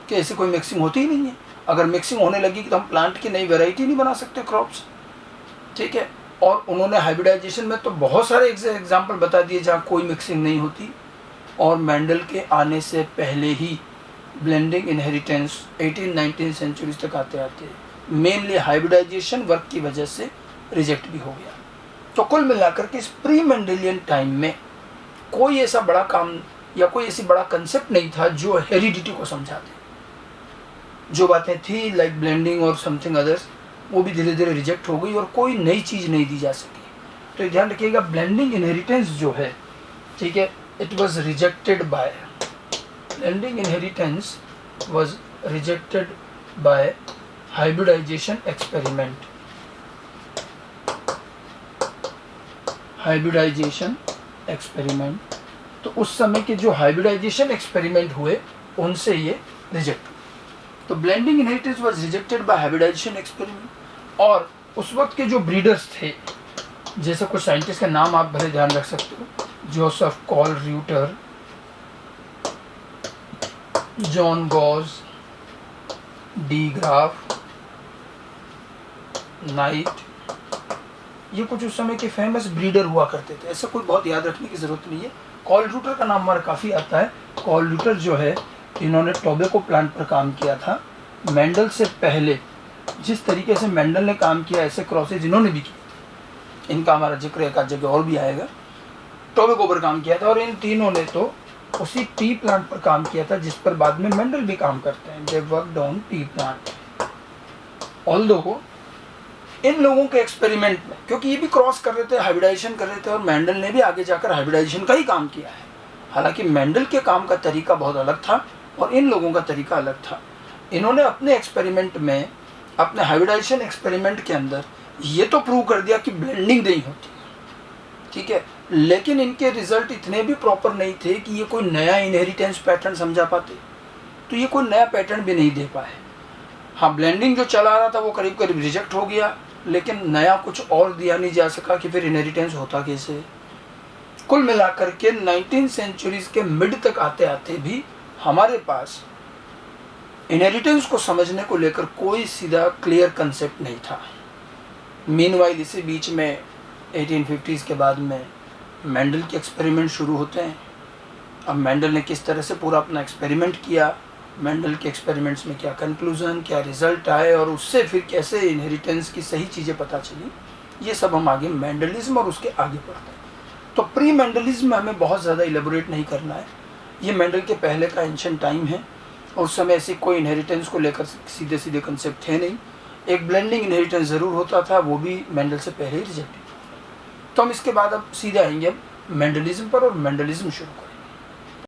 कि ऐसी कोई मिक्सिंग होती ही नहीं है। अगर मिक्सिंग होने लगी तो हम प्लांट की नई वैरायटी नहीं बना सकते क्रॉप्स, ठीक है। और उन्होंने हाइब्रिडाइजेशन में तो बहुत सारे एग्जाम्पल बता दिए जहाँ कोई मिक्सिंग नहीं होती। और मेंडल के आने से पहले ही ब्लेंडिंग इनहेरिटेंस 18-19 सेंचुरीज तक आते आते मेनली हाइब्रिडाइजेशन वर्क की वजह से रिजेक्ट भी हो गया। तो कुल मिलाकर के इस प्री मेंडेलियन टाइम में कोई ऐसा बड़ा काम या कोई ऐसी बड़ा कंसेप्ट नहीं था जो हेरिडिटी को समझाते। जो बातें थी लाइक ब्लेंडिंग और समथिंग अदर्स, वो भी धीरे धीरे रिजेक्ट हो गई और कोई नई चीज़ नहीं दी जा सकी। तो ध्यान रखिएगा, ब्लेंडिंग इनहेरिटेंस जो है, ठीक है, it was rejected by, blending inheritance was rejected by hybridisation experiment. Hybridisation experiment, तो उस समय के जो हाइब्रिडाइजेशन एक्सपेरिमेंट हुए उनसे ये रिजेक्ट हुआ। तो blending inheritance was rejected by hybridisation experiment. और उस वक्त के जो ब्रीडर्स थे, जैसे कुछ साइंटिस्ट का नाम आप भले ध्यान रख सकते हो, Joseph Koelreuter, John Goss, de Graaf, Knight, ये कुछ उस समय के फेमस ब्रीडर हुआ करते थे। ऐसा कोई बहुत याद रखने की जरूरत नहीं है। कॉलर्यूटर का नाम हमारा काफ़ी आता है। कॉलर्यूटर जो है, इन्होंने टोबैको प्लांट पर काम किया था। मेंडल से पहले जिस तरीके से मेंडल ने काम किया, ऐसे क्रॉसेज इन्होंने भी किए। इनका हमारा जिक्र एक आध जगह और भी आएगा। टोबैको पर काम किया था और इन तीनों ने तो उसी टी प्लांट पर काम किया था जिस पर बाद में मेंडल भी काम करते हैं। They worked on T plant. Although इन लोगों के एक्सपेरिमेंट में, क्योंकि ये भी क्रॉस कर रहे थे, हाइब्रिडाइजेशन कर रहे थे, और मेंडल ने भी आगे जाकर हाइब्रिडाइजेशन का ही काम किया है। हालांकि मेंडल के काम का तरीका बहुत अलग था और इन लोगों का तरीका अलग था। इन्होंने अपने एक्सपेरिमेंट में, अपने हाइब्रिडाइजेशन एक्सपेरिमेंट के अंदर ये तो प्रूव कर दिया कि ब्लेंडिंग नहीं होती, ठीक है, लेकिन इनके रिजल्ट इतने भी प्रॉपर नहीं थे कि ये कोई नया इनहेरिटेंस पैटर्न समझा पाते। तो ये कोई नया पैटर्न भी नहीं दे पाए। हाँ, ब्लेंडिंग जो चला रहा था वो करीब करीब रिजेक्ट हो गया, लेकिन नया कुछ और दिया नहीं जा सका कि फिर इनहेरिटेंस होता कैसे। कुल मिलाकर के 19 सेंचुरीज के मिड तक आते आते भी हमारे पास इनहेरिटेंस को समझने को लेकर कोई सीधा क्लियर कंसेप्ट नहीं था। मीनवाइल इसी बीच में 1850s के बाद में मेंडल के एक्सपेरिमेंट शुरू होते हैं। अब मेंडल ने किस तरह से पूरा अपना एक्सपेरिमेंट किया, मेंडल के एक्सपेरिमेंट्स में क्या कंक्लूजन, क्या रिजल्ट आए और उससे फिर कैसे इनहेरिटेंस की सही चीज़ें पता चली, ये सब हम आगे मेंडलिज्म और उसके आगे पढ़ते हैं। तो प्री मेंडलिज्म में हमें बहुत ज़्यादा इलेबोरेट नहीं करना है। ये मेंडल के पहले का एंशिएंट टाइम है और उस समय ऐसी कोई इनहेरिटेंस को लेकर सीधे सीधे कंसेप्ट थे नहीं। एक ब्लेंडिंग इनहेरिटेंस ज़रूर होता था, वो भी मेंडल से पहले ही रिजेक्ट हुआ। तो हम इसके बाद अब सीधे आएंगे मेंडलिज्म पर और मेंडलिज्म शुरू करेंगे।